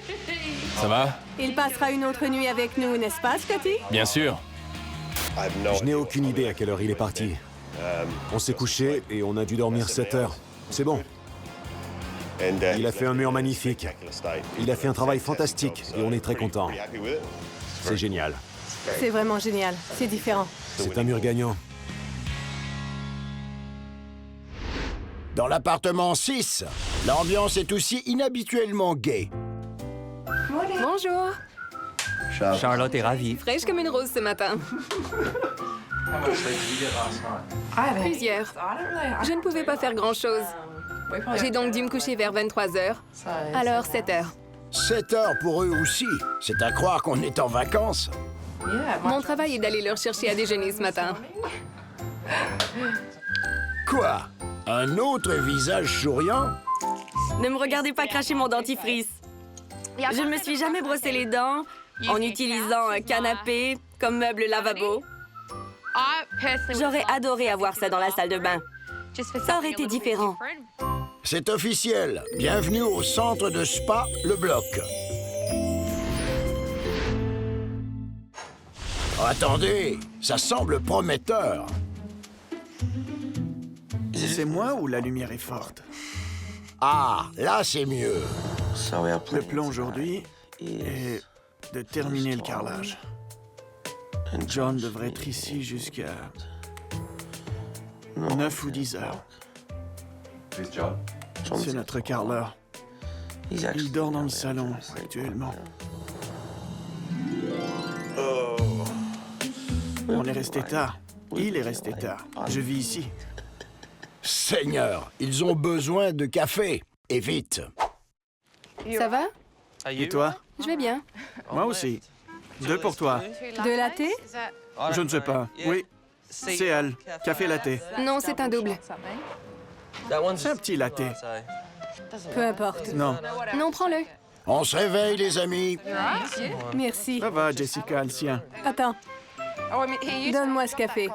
Speaker 17: Ça va?
Speaker 15: Il passera une autre nuit avec nous, n'est-ce pas, Scotty?
Speaker 17: Bien sûr.
Speaker 7: Je n'ai aucune idée à quelle heure il est parti. On s'est couché et on a dû dormir 7 heures. C'est bon. Il a fait un mur magnifique. Il a fait un travail fantastique et on est très contents. C'est génial.
Speaker 15: C'est vraiment génial. C'est différent.
Speaker 7: C'est un mur gagnant.
Speaker 1: Dans l'appartement 6, l'ambiance est aussi inhabituellement gaie.
Speaker 5: Bonjour.
Speaker 3: Charlotte est ravie.
Speaker 5: Fraîche comme une rose ce matin. Plusieurs. Je ne pouvais pas faire grand-chose. J'ai donc dû me coucher vers 23h. Alors 7h.
Speaker 1: 7 heures pour eux aussi. C'est à croire qu'on est en vacances.
Speaker 5: Mon travail est d'aller leur chercher à déjeuner ce matin.
Speaker 1: Quoi? Un autre visage souriant?
Speaker 15: Ne me regardez pas cracher mon dentifrice. Je ne me suis jamais brossé les dents en utilisant un canapé comme meuble lavabo. J'aurais adoré avoir ça dans la salle de bain. Ça aurait été différent.
Speaker 1: C'est officiel. Bienvenue au centre de spa Le Bloc. Oh, attendez, ça semble prometteur.
Speaker 9: C'est moi ou la lumière est forte?
Speaker 1: Ah, là c'est mieux.
Speaker 9: Le plan aujourd'hui est de terminer le carrelage. John devrait être ici jusqu'à 9 ou 10 heures. C'est notre carreleur. Il dort dans le salon actuellement. On est resté tard. Il est resté tard. Je vis ici.
Speaker 1: Seigneur, ils ont besoin de café. Et vite.
Speaker 5: Ça va?
Speaker 9: Et toi?
Speaker 5: Je vais bien.
Speaker 9: Moi aussi. 2 pour toi.
Speaker 5: De latte?
Speaker 9: Je ne sais pas. Oui, c'est elle. Café latte.
Speaker 5: Non, c'est un double.
Speaker 9: C'est un petit latte.
Speaker 5: Peu importe.
Speaker 9: Non.
Speaker 5: Non, prends-le.
Speaker 1: On se réveille, les amis.
Speaker 13: Merci.
Speaker 9: Ça va, Jessica, le sien.
Speaker 13: Attends. Donne-moi ce café.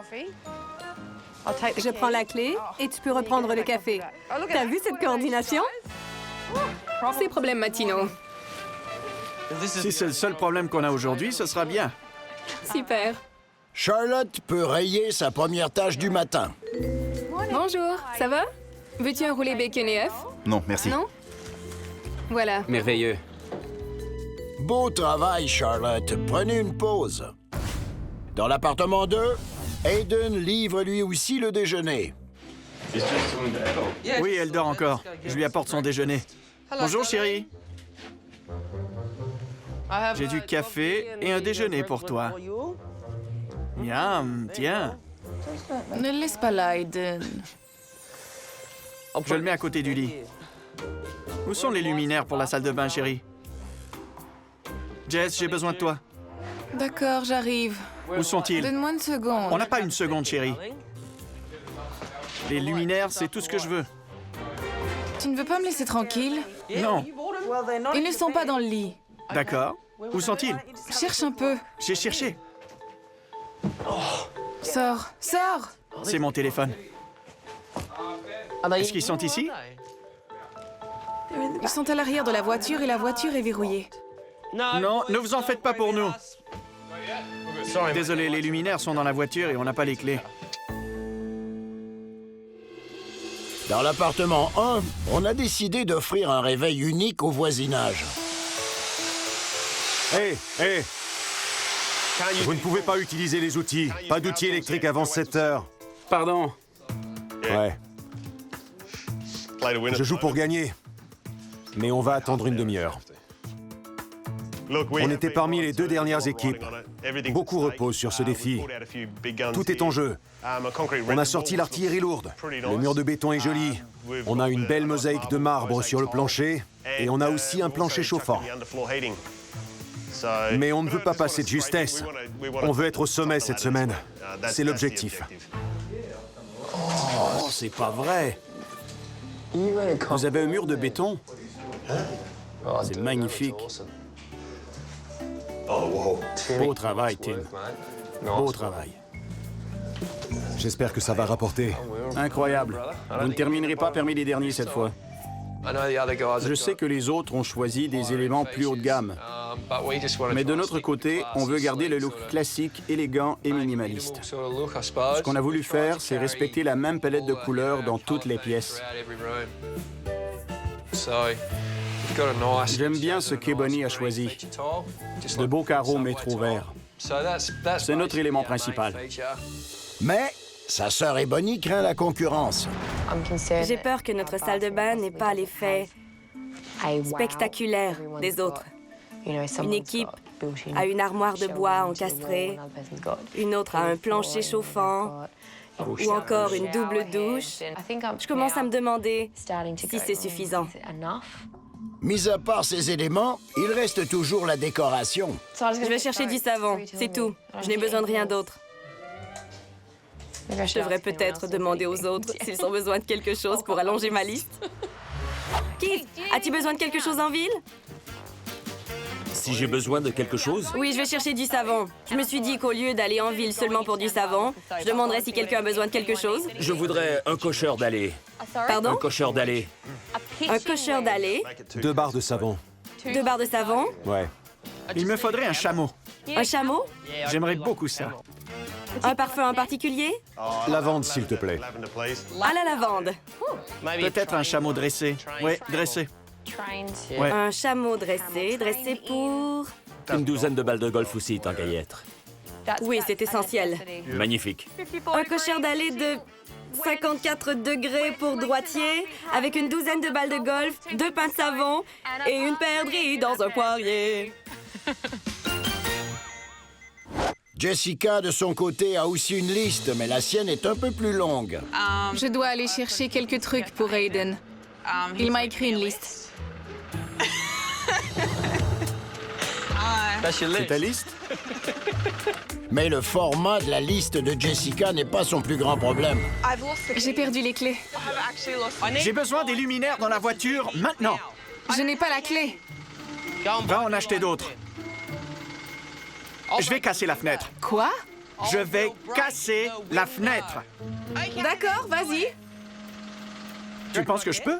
Speaker 13: Je prends la clé et tu peux reprendre le café. T'as vu cette coordination?
Speaker 5: C'est problème matinaux.
Speaker 9: Si c'est le seul problème qu'on a aujourd'hui, ce sera bien.
Speaker 5: Super.
Speaker 1: Charlotte peut rayer sa première tâche du matin.
Speaker 5: Bonjour, ça va? Veux-tu un roulé bacon et œufs?
Speaker 19: Non, merci.
Speaker 5: Non? Voilà.
Speaker 8: Merveilleux.
Speaker 1: Beau travail, Charlotte. Prenez une pause. Dans l'appartement 2, Aiden livre lui aussi le déjeuner.
Speaker 9: Oui, elle dort encore. Je lui apporte son déjeuner. Bonjour, chérie. J'ai du café et un déjeuner pour toi. Miam, tiens.
Speaker 13: Ne le laisse pas là, Aiden.
Speaker 9: Je le mets à côté du lit. Où sont les luminaires pour la salle de bain, chérie? Jess, j'ai besoin de toi.
Speaker 13: D'accord, j'arrive.
Speaker 9: Où sont-ils?
Speaker 13: Donne-moi une seconde.
Speaker 9: On n'a pas une seconde, chérie. Les luminaires, c'est tout ce que je veux.
Speaker 13: Tu ne veux pas me laisser tranquille?
Speaker 9: Non.
Speaker 13: Ils ne sont pas dans le lit.
Speaker 9: D'accord. Où sont-ils?
Speaker 13: Cherche un peu.
Speaker 9: J'ai cherché.
Speaker 13: Sors, sors!
Speaker 9: C'est mon téléphone. Est-ce qu'ils sont ici?
Speaker 13: Ils sont à l'arrière de la voiture et la voiture est verrouillée.
Speaker 9: Non, ne vous en faites pas pour nous. Désolé, les luminaires sont dans la voiture et on n'a pas les clés.
Speaker 1: Dans l'appartement 1, on a décidé d'offrir un réveil unique au voisinage.
Speaker 7: Hé, hé! Vous ne pouvez pas utiliser les outils. Pas d'outils électriques avant 7 heures.
Speaker 9: Pardon.
Speaker 7: Ouais. Je joue pour gagner. Mais on va attendre une demi-heure. On était parmi les 2 dernières équipes. Beaucoup reposent sur ce défi. Tout est en jeu. On a sorti l'artillerie lourde. Le mur de béton est joli. On a une belle mosaïque de marbre sur le plancher. Et on a aussi un plancher chauffant. Mais on ne veut pas passer de justesse. On veut être au sommet cette semaine. C'est l'objectif.
Speaker 9: Oh, c'est pas vrai. Vous avez un mur de béton? C'est magnifique. Beau travail, Tim. Beau travail.
Speaker 7: J'espère que ça va rapporter.
Speaker 9: Incroyable. Vous ne terminerez pas parmi les derniers cette fois. Je sais que les autres ont choisi des éléments plus haut de gamme. Mais de notre côté, on veut garder le look classique, élégant et minimaliste. Ce qu'on a voulu faire, c'est respecter la même palette de couleurs dans toutes les pièces. J'aime bien ce qu'Ebony a choisi. De beaux carreaux métro verts. C'est notre élément principal.
Speaker 1: Mais sa sœur Ebony craint la concurrence.
Speaker 15: J'ai peur que notre salle de bain n'ait pas l'effet spectaculaire des autres. Une équipe a une armoire de bois encastrée, une autre a un plancher chauffant, ou encore une double douche. Je commence à me demander si c'est suffisant.
Speaker 1: Mis à part ces éléments, il reste toujours la décoration.
Speaker 15: Je vais chercher du savon, c'est tout. Je n'ai besoin de rien d'autre. Je devrais peut-être demander aux autres s'ils ont besoin de quelque chose pour allonger ma liste. Keith, as-tu besoin de quelque chose en ville?
Speaker 4: Si j'ai besoin de quelque chose?
Speaker 15: Oui, je vais chercher du savon. Je me suis dit qu'au lieu d'aller en ville seulement pour du savon, je demanderais si quelqu'un a besoin de quelque chose.
Speaker 4: Je voudrais un cocheur d'allée.
Speaker 15: Pardon?
Speaker 4: Un cocheur d'allée.
Speaker 15: Un cocheur d'allée.
Speaker 7: 2 barres de savon.
Speaker 15: 2 barres de savon.
Speaker 7: Ouais.
Speaker 9: Il me faudrait un chameau.
Speaker 15: Un chameau?
Speaker 9: J'aimerais beaucoup ça.
Speaker 15: Un parfum en particulier?
Speaker 7: Lavande, s'il te plaît.
Speaker 15: À la lavande.
Speaker 9: Peut-être un chameau dressé. Oui, dressé. Ouais.
Speaker 15: Un chameau dressé, dressé pour...
Speaker 4: Une douzaine de balles de golf aussi, tant qu'à y être.
Speaker 15: Oui, c'est essentiel.
Speaker 4: Magnifique.
Speaker 15: Un cocheur d'allée de 54 degrés pour droitier, avec une douzaine de balles de golf, 2 pains de savon et une perdrix dans un poirier.
Speaker 1: Jessica, de son côté, a aussi une liste, mais la sienne est un peu plus longue.
Speaker 13: Je dois aller chercher quelques trucs pour Aiden. Il m'a écrit une liste.
Speaker 9: C'est ta liste?
Speaker 1: Mais le format de la liste de Jessica n'est pas son plus grand problème.
Speaker 13: J'ai perdu les clés.
Speaker 9: J'ai besoin des luminaires dans la voiture maintenant.
Speaker 13: Je n'ai pas la clé.
Speaker 9: Va en acheter d'autres. Je vais casser la fenêtre.
Speaker 13: Quoi?
Speaker 9: Je vais casser la fenêtre.
Speaker 13: D'accord, vas-y.
Speaker 9: Tu penses que je peux?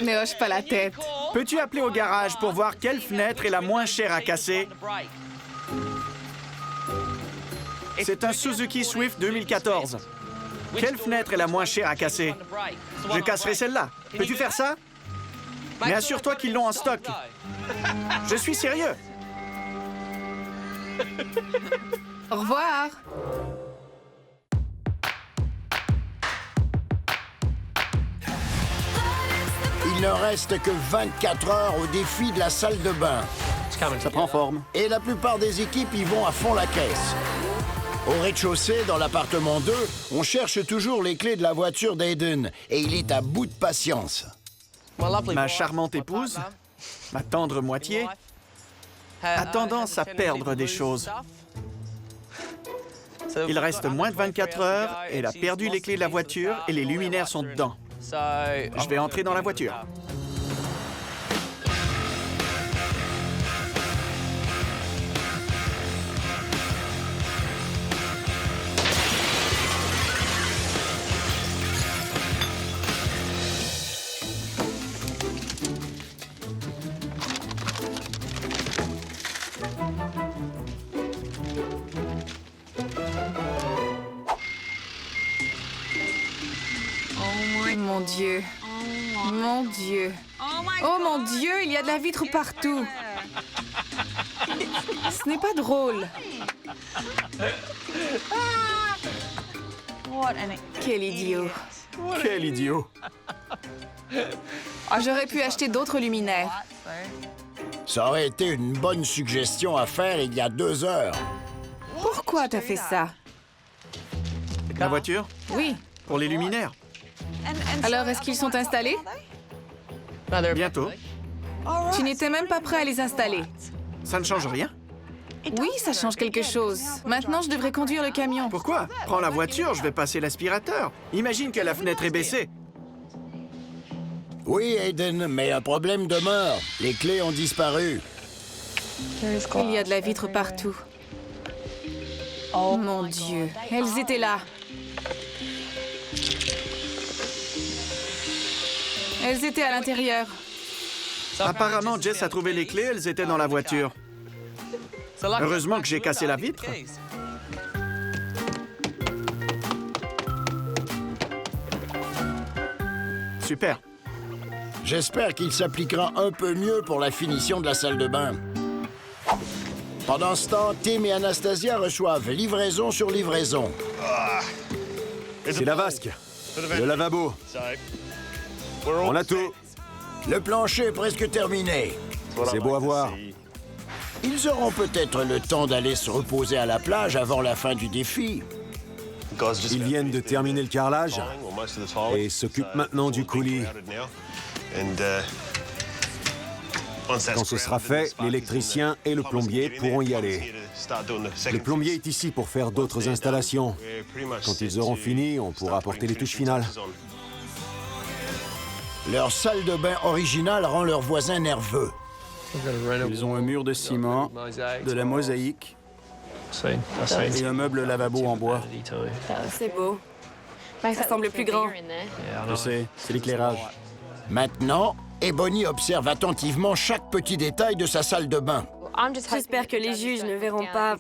Speaker 13: Ne hoche pas la tête.
Speaker 9: Peux-tu appeler au garage pour voir quelle fenêtre est la moins chère à casser? C'est un Suzuki Swift 2014. Quelle fenêtre est la moins chère à casser? Je casserai celle-là. Peux-tu faire ça? Mais assure-toi qu'ils l'ont en stock. Je suis sérieux.
Speaker 13: Au revoir.
Speaker 1: Il ne reste que 24 heures au défi de la salle de bain.
Speaker 9: Ça prend forme.
Speaker 1: Et la plupart des équipes y vont à fond la caisse. Au rez-de-chaussée, dans l'appartement 2, on cherche toujours les clés de la voiture d'Aiden et il est à bout de patience.
Speaker 9: Ma charmante épouse, ma tendre moitié, a tendance à perdre des choses. Il reste moins de 24 heures, elle a perdu les clés de la voiture et les luminaires sont dedans. Je vais entrer dans la voiture.
Speaker 13: Mon Dieu. Mon Dieu. Oh mon Dieu, il y a de la vitre partout. Ce n'est pas drôle. Quel idiot.
Speaker 9: Quel idiot.
Speaker 13: J'aurais pu acheter d'autres luminaires.
Speaker 1: Ça aurait été une bonne suggestion à faire il y a 2 heures.
Speaker 13: Pourquoi t'as fait ça?
Speaker 9: La voiture?
Speaker 13: Oui.
Speaker 9: Pour les luminaires.
Speaker 13: Alors, est-ce qu'ils sont installés?
Speaker 9: Bientôt.
Speaker 13: Tu n'étais même pas prêt à les installer.
Speaker 9: Ça ne change rien?
Speaker 13: Oui, ça change quelque chose. Maintenant, je devrais conduire le camion.
Speaker 9: Pourquoi? Prends la voiture, je vais passer l'aspirateur. Imagine que la fenêtre est baissée.
Speaker 1: Oui, Aiden, mais un problème demeure. Les clés ont disparu.
Speaker 13: Il y a de la vitre partout. Oh mon Dieu, elles étaient là. Elles étaient à l'intérieur.
Speaker 9: Apparemment, Jess a trouvé les clés, elles étaient dans la voiture. Heureusement que j'ai cassé la vitre. Super.
Speaker 1: J'espère qu'il s'appliquera un peu mieux pour la finition de la salle de bain. Pendant ce temps, Tim et Anastasia reçoivent livraison sur livraison.
Speaker 7: C'est la vasque. Le lavabo. On a tout.
Speaker 1: Le plancher est presque terminé.
Speaker 7: C'est beau à voir.
Speaker 1: Ils auront peut-être le temps d'aller se reposer à la plage avant la fin du défi.
Speaker 7: Ils viennent de terminer le carrelage et s'occupent maintenant du coulis. Quand ce sera fait, l'électricien et le plombier pourront y aller. Le plombier est ici pour faire d'autres installations. Quand ils auront fini, on pourra apporter les touches finales.
Speaker 1: Leur salle de bain originale rend leurs voisins nerveux.
Speaker 2: Ils ont un mur de ciment, de la mosaïque et un meuble lavabo en bois.
Speaker 15: C'est beau. Ça semble plus grand.
Speaker 2: Je sais, c'est l'éclairage.
Speaker 1: Maintenant, Ebony observe attentivement chaque petit détail de sa salle de bain.
Speaker 15: J'espère que les juges ne verront pas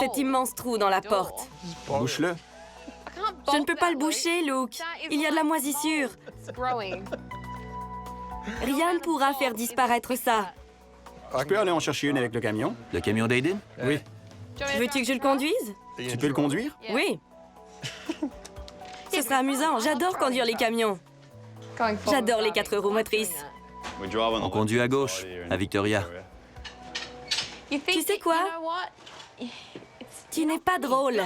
Speaker 15: cet immense trou dans la porte.
Speaker 2: Bouche-le.
Speaker 15: Je ne peux pas le boucher, Luke. Il y a de la moisissure. Rien ne pourra faire disparaître ça.
Speaker 2: Je peux aller en chercher une avec le camion?
Speaker 16: Le camion d'Aiden?
Speaker 2: Oui.
Speaker 15: Veux-tu que je le conduise?
Speaker 2: Tu peux le conduire?
Speaker 15: Oui. Ce sera amusant. J'adore conduire les camions. J'adore les 4 roues motrices.
Speaker 16: On conduit à gauche, à Victoria.
Speaker 15: Tu sais quoi? Tu n'es pas drôle.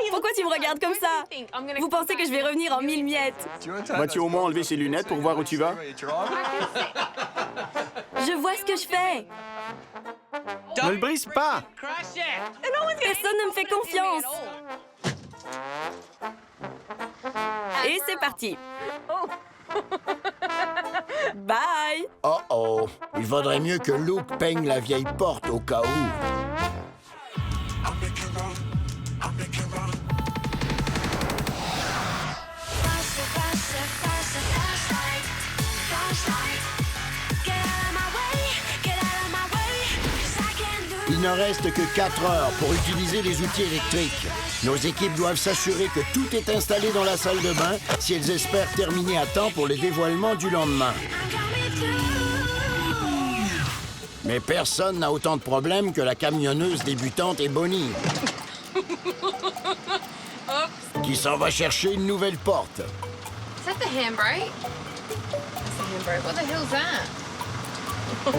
Speaker 15: Pourquoi tu me regardes comme ça? Vous pensez que je vais revenir en 1000 miettes?
Speaker 2: Vas-tu au moins enlever ses lunettes pour voir où tu vas?
Speaker 15: Je vois ce que je fais.
Speaker 9: Ne le brise pas!
Speaker 15: Personne ne me fait confiance. Et c'est parti. Bye!
Speaker 1: Oh oh, il vaudrait mieux que Luke peigne la vieille porte au cas où. Il ne reste que 4 heures pour utiliser les outils électriques. Nos équipes doivent s'assurer que tout est installé dans la salle de bain si elles espèrent terminer à temps pour le dévoilement du lendemain. Mais personne n'a autant de problèmes que la camionneuse débutante Ebony, qui s'en va chercher une nouvelle porte.
Speaker 13: Is that the handbrake? That's the handbrake. What the hell's that? Oh,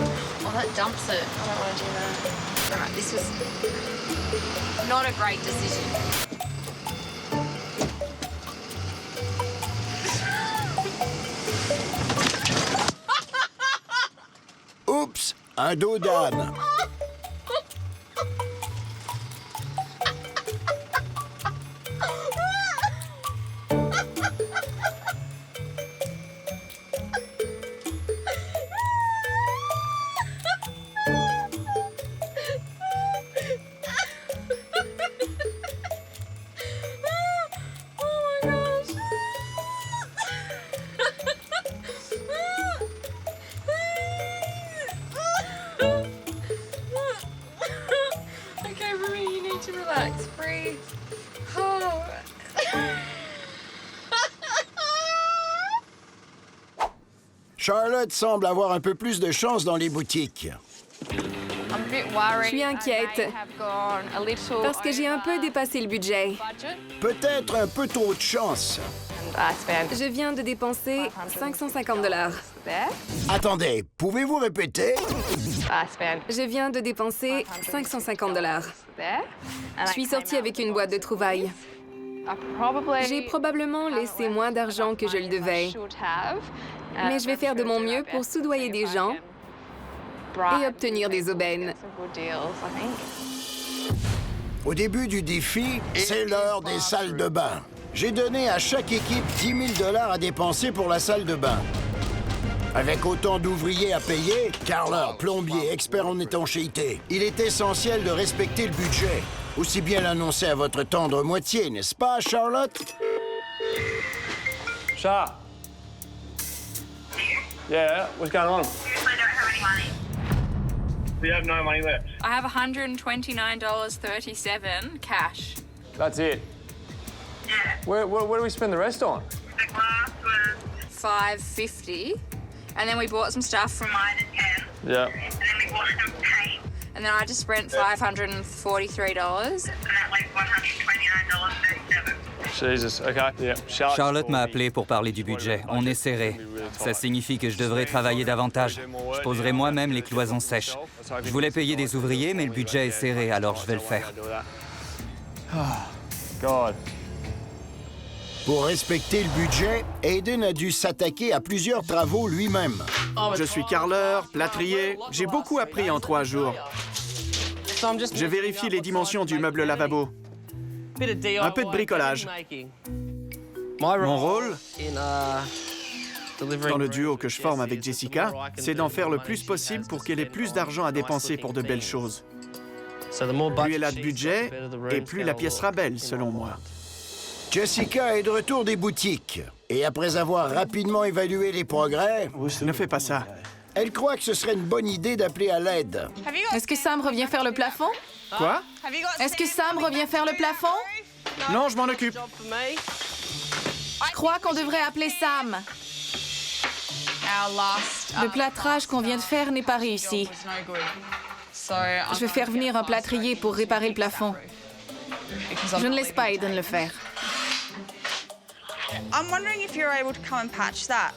Speaker 13: that dumps it. I don't want to do that. All right, this was not a great decision.
Speaker 1: Oups, un dos d'âne. Charlotte semble avoir un peu plus de chance dans les boutiques.
Speaker 5: Je suis inquiète parce que j'ai un peu dépassé le budget.
Speaker 1: Peut-être un peu trop de chance.
Speaker 5: Je viens de dépenser 550 $.
Speaker 1: Attendez, pouvez-vous répéter?
Speaker 5: Je viens de dépenser 550 $. Je suis sortie avec une boîte de trouvailles. J'ai probablement laissé moins d'argent que je le devais. Mais je vais faire de mon mieux pour soudoyer des gens et obtenir des aubaines.
Speaker 1: Au début du défi, c'est l'heure des salles de bain. J'ai donné à chaque équipe 10 000 $ à dépenser pour la salle de bain. Avec autant d'ouvriers à payer, carreleurs, plombiers, experts en étanchéité, il est essentiel de respecter le budget. Aussi bien l'annoncer à votre tendre moitié, n'est-ce pas, Charlotte?
Speaker 11: Char. Yeah, what's going on?
Speaker 12: I don't have any money.
Speaker 11: We have no money left.
Speaker 19: I have $129.37 cash.
Speaker 11: That's it?
Speaker 12: Yeah.
Speaker 11: What do we spend the rest on?
Speaker 12: The glass was
Speaker 19: $5.50. And then we bought some stuff from
Speaker 12: mine and 10.
Speaker 11: Yeah.
Speaker 12: And then we bought some paint.
Speaker 19: And then I just spent $543.
Speaker 12: And that like $129.37.
Speaker 11: Jesus, okay, yeah.
Speaker 3: Charlotte m'a appelé pour parler du budget. On est serré. Ça signifie que je devrais travailler davantage. Je poserai moi-même les cloisons sèches. Je voulais payer des ouvriers, mais le budget est serré, alors je vais le faire.
Speaker 1: Pour respecter le budget, Aiden a dû s'attaquer à plusieurs travaux lui-même.
Speaker 9: Je suis carreleur, plâtrier. J'ai beaucoup appris en 3 jours. Je vérifie les dimensions du meuble lavabo. Un peu de bricolage. Mon rôle, dans le duo que je forme avec Jessica, c'est d'en faire le plus possible pour qu'elle ait plus d'argent à dépenser pour de belles choses. Plus elle a de budget, et plus la pièce sera belle, selon moi.
Speaker 1: Jessica est de retour des boutiques. Et après avoir rapidement évalué les progrès...
Speaker 9: Ne fais pas ça.
Speaker 1: Elle croit que ce serait une bonne idée d'appeler à l'aide.
Speaker 20: Est-ce que Sam revient faire le plafond?
Speaker 9: Quoi?
Speaker 20: Est-ce que Sam revient faire le plafond?
Speaker 9: Non, je m'en occupe.
Speaker 20: Je crois qu'on devrait appeler Sam. Le plâtrage qu'on vient de faire n'est pas réussi. Je vais faire venir un plâtrier pour réparer le plafond. Je ne laisse pas Aiden le faire.
Speaker 19: I'm wondering if you're able to come and patch that.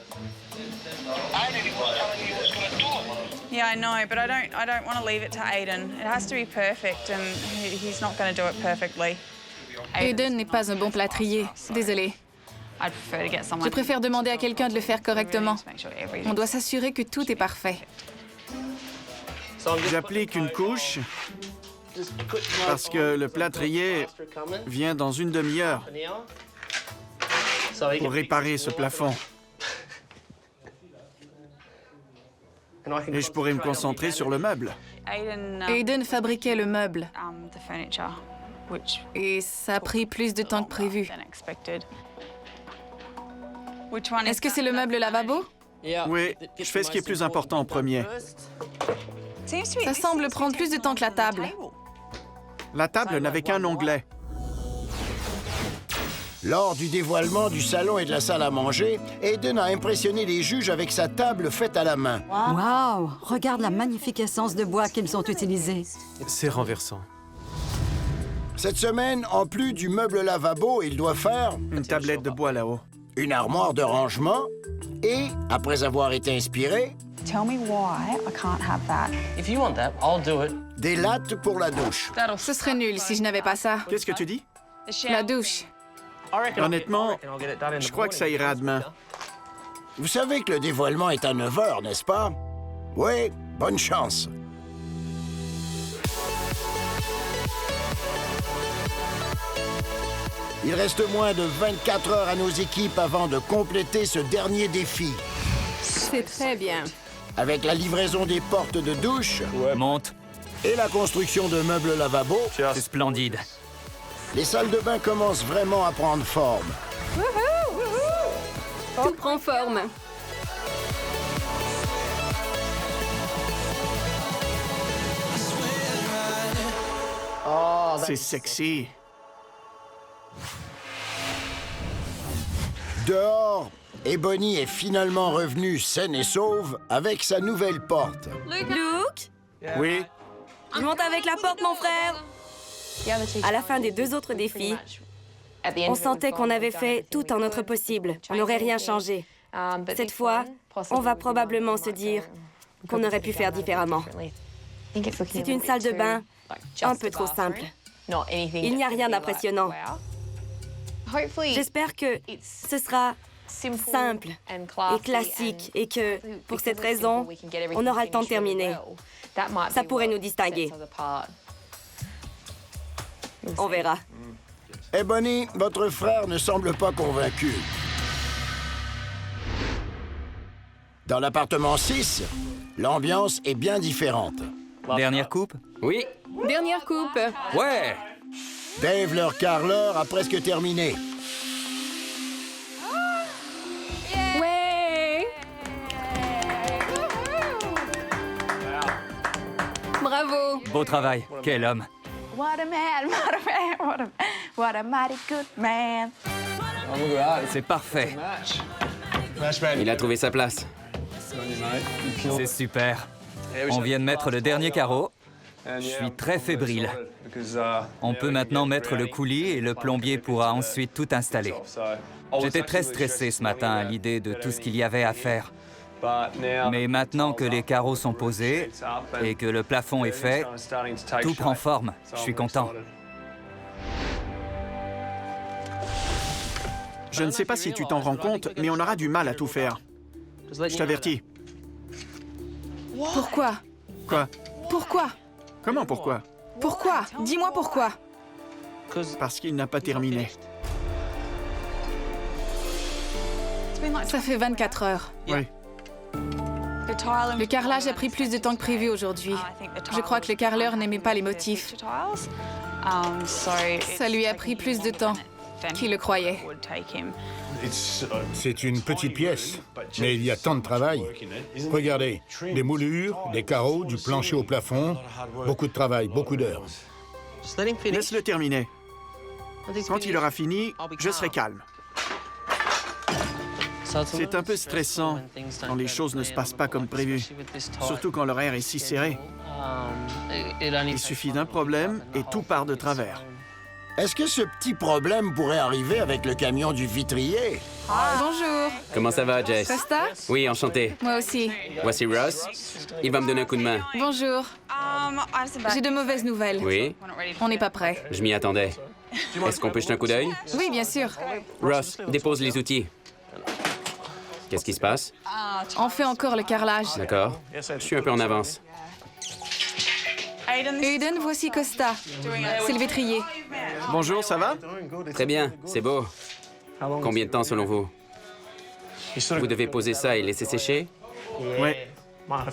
Speaker 19: Yeah, I know, but I don't want to leave it to Aiden. It has to be perfect, and he's not going to do it perfectly.
Speaker 20: Aiden n'est pas un bon plâtrier. Désolée. Je préfère demander à quelqu'un de le faire correctement. On doit s'assurer que tout est parfait.
Speaker 9: J'applique une couche parce que le plâtrier vient dans une demi-heure pour réparer ce plafond. Et je pourrais me concentrer sur le meuble.
Speaker 20: Aiden fabriquait le meuble. Et ça a pris plus de temps que prévu. Est-ce que c'est le meuble lavabo?
Speaker 9: Oui, je fais ce qui est plus important en premier.
Speaker 20: Ça semble prendre plus de temps que la table.
Speaker 9: La table n'avait qu'un onglet.
Speaker 1: Lors du dévoilement du salon et de la salle à manger, Aiden a impressionné les juges avec sa table faite à la main.
Speaker 21: Wow! Regarde la magnifique essence de bois qu'ils ont utilisée.
Speaker 22: C'est renversant.
Speaker 1: Cette semaine, en plus du meuble lavabo, il doit faire...
Speaker 9: Une tablette de bois là-haut.
Speaker 1: Une armoire de rangement et, après avoir été inspiré...
Speaker 6: Tell me why I can't have that. If you want that, I'll do it.
Speaker 1: Des lattes pour la douche.
Speaker 20: Ce serait nul si je n'avais pas ça.
Speaker 9: Qu'est-ce que tu dis?
Speaker 20: La douche.
Speaker 9: Honnêtement, je crois que ça ira demain.
Speaker 1: Vous savez que le dévoilement est à 9 h, n'est-ce pas? Oui, bonne chance. Il reste moins de 24 heures à nos équipes avant de compléter ce dernier défi.
Speaker 5: C'est très bien.
Speaker 1: Avec la livraison des portes de douche...
Speaker 3: Monte.
Speaker 1: Et la construction de meubles lavabo...
Speaker 3: C'est splendide.
Speaker 1: Les salles de bain commencent vraiment à prendre forme.
Speaker 5: Tout prend forme.
Speaker 9: Oh, c'est sexy.
Speaker 1: Dehors, Ebony est finalement revenue saine et sauve avec sa nouvelle porte.
Speaker 15: Luke?
Speaker 9: Oui?
Speaker 15: Je monte avec la porte, mon frère. À la fin des 2 autres défis, on sentait qu'on avait fait tout en notre possible. On n'aurait rien changé. Cette fois, on va probablement se dire qu'on aurait pu faire différemment. C'est une salle de bain un peu trop simple. Il n'y a rien d'impressionnant. J'espère que ce sera simple et classique et que, pour cette raison, on aura le temps de terminer. Ça pourrait nous distinguer. On verra.
Speaker 1: Ebony, votre frère ne semble pas convaincu. Dans l'appartement 6, l'ambiance est bien différente.
Speaker 3: Dernière coupe?
Speaker 16: Oui.
Speaker 5: Dernière coupe.
Speaker 3: Ouais!
Speaker 1: Dave, leur carreleur, a presque terminé.
Speaker 5: Ouais! Bravo!
Speaker 3: Beau travail. Quel homme.
Speaker 6: What a man, what a man, what a mighty good man.
Speaker 3: C'est parfait.
Speaker 8: Il a trouvé sa place.
Speaker 3: C'est super. On vient de mettre le dernier carreau. Je suis très fébrile. On peut maintenant mettre le coulis et le plombier pourra ensuite tout installer. J'étais très stressé ce matin à l'idée de tout ce qu'il y avait à faire. Mais maintenant que les carreaux sont posés et que le plafond est fait, tout prend forme. Je suis content.
Speaker 9: Je ne sais pas si tu t'en rends compte, mais on aura du mal à tout faire. Je t'avertis.
Speaker 20: Pourquoi?
Speaker 9: Quoi?
Speaker 20: Pourquoi?
Speaker 9: Comment pourquoi?
Speaker 20: Pourquoi? Dis-moi pourquoi.
Speaker 9: Parce qu'il n'a pas terminé.
Speaker 20: Ça fait 24 heures.
Speaker 9: Oui.
Speaker 20: Le carrelage a pris plus de temps que prévu aujourd'hui. Je crois que le carreleur n'aimait pas les motifs. Ça lui a pris plus de temps qu'il le croyait.
Speaker 10: C'est une petite pièce, mais il y a tant de travail. Regardez, des moulures, des carreaux, du plancher au plafond, beaucoup de travail, beaucoup d'heures.
Speaker 9: Laisse-le terminer. Quand il aura fini, je serai calme. C'est un peu stressant quand les choses ne se passent pas comme prévu, surtout quand l'horaire est si serré. Il suffit d'un problème et tout part de travers.
Speaker 1: Est-ce que ce petit problème pourrait arriver avec le camion du vitrier?
Speaker 20: Bonjour.
Speaker 16: Comment ça va, Jess?
Speaker 20: Costa?
Speaker 16: Oui, enchanté.
Speaker 20: Moi aussi.
Speaker 16: Voici Ross. Il va me donner un coup de main.
Speaker 20: Bonjour. J'ai de mauvaises nouvelles.
Speaker 16: Oui?
Speaker 20: On n'est pas prêt.
Speaker 16: Je m'y attendais. Est-ce qu'on peut jeter un coup d'œil?
Speaker 20: Oui, bien sûr.
Speaker 16: Ross, dépose les outils. Qu'est-ce qui se passe?
Speaker 20: On fait encore le carrelage.
Speaker 16: D'accord. Je suis un peu en avance.
Speaker 20: Aiden, voici Costa. C'est le vétrier.
Speaker 9: Bonjour, ça va?
Speaker 16: Très bien, c'est beau. Combien de temps selon vous? Vous devez poser ça et laisser sécher?
Speaker 9: Oui.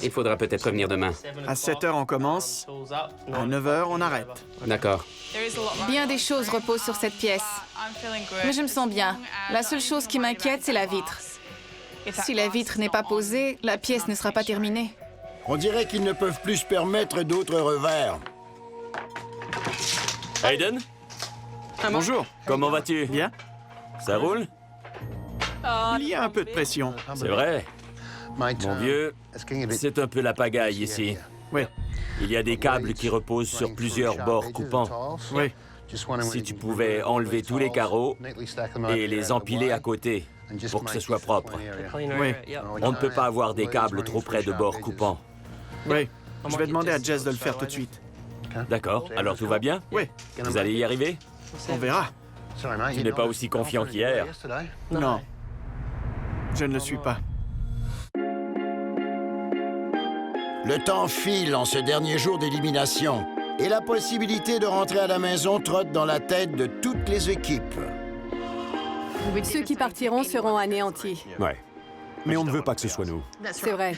Speaker 16: Il faudra peut-être revenir demain.
Speaker 9: À 7 h, on commence. À 9 h, on arrête.
Speaker 16: D'accord.
Speaker 20: Bien des choses reposent sur cette pièce. Mais je me sens bien. La seule chose qui m'inquiète, c'est la vitre. Si la vitre n'est pas posée, la pièce ne sera pas terminée.
Speaker 1: On dirait qu'ils ne peuvent plus se permettre d'autres revers.
Speaker 4: Aiden?
Speaker 9: Bonjour.
Speaker 4: Comment vas-tu?
Speaker 9: Bien.
Speaker 4: Ça roule?
Speaker 9: Il y a un peu de pression.
Speaker 4: C'est vrai. Mon vieux, c'est un peu la pagaille ici.
Speaker 9: Oui.
Speaker 4: Il y a des câbles qui reposent sur plusieurs bords coupants.
Speaker 9: Oui.
Speaker 4: Si tu pouvais enlever tous les carreaux et les empiler à côté pour que ce soit propre.
Speaker 9: Oui.
Speaker 4: On ne peut pas avoir des câbles trop près de bords coupants.
Speaker 9: Oui. Je vais demander à Jess de le faire tout de suite.
Speaker 4: D'accord. Alors tout va bien?
Speaker 9: Oui.
Speaker 4: Vous allez y arriver?
Speaker 9: On verra.
Speaker 4: Tu n'es pas aussi confiant qu'hier.
Speaker 9: Non. Je ne le suis pas.
Speaker 1: Le temps file en ce dernier jour d'élimination et la possibilité de rentrer à la maison trotte dans la tête de toutes les équipes.
Speaker 21: Ceux qui partiront seront anéantis.
Speaker 2: Ouais. Mais on ne veut pas que ce soit nous.
Speaker 21: C'est vrai.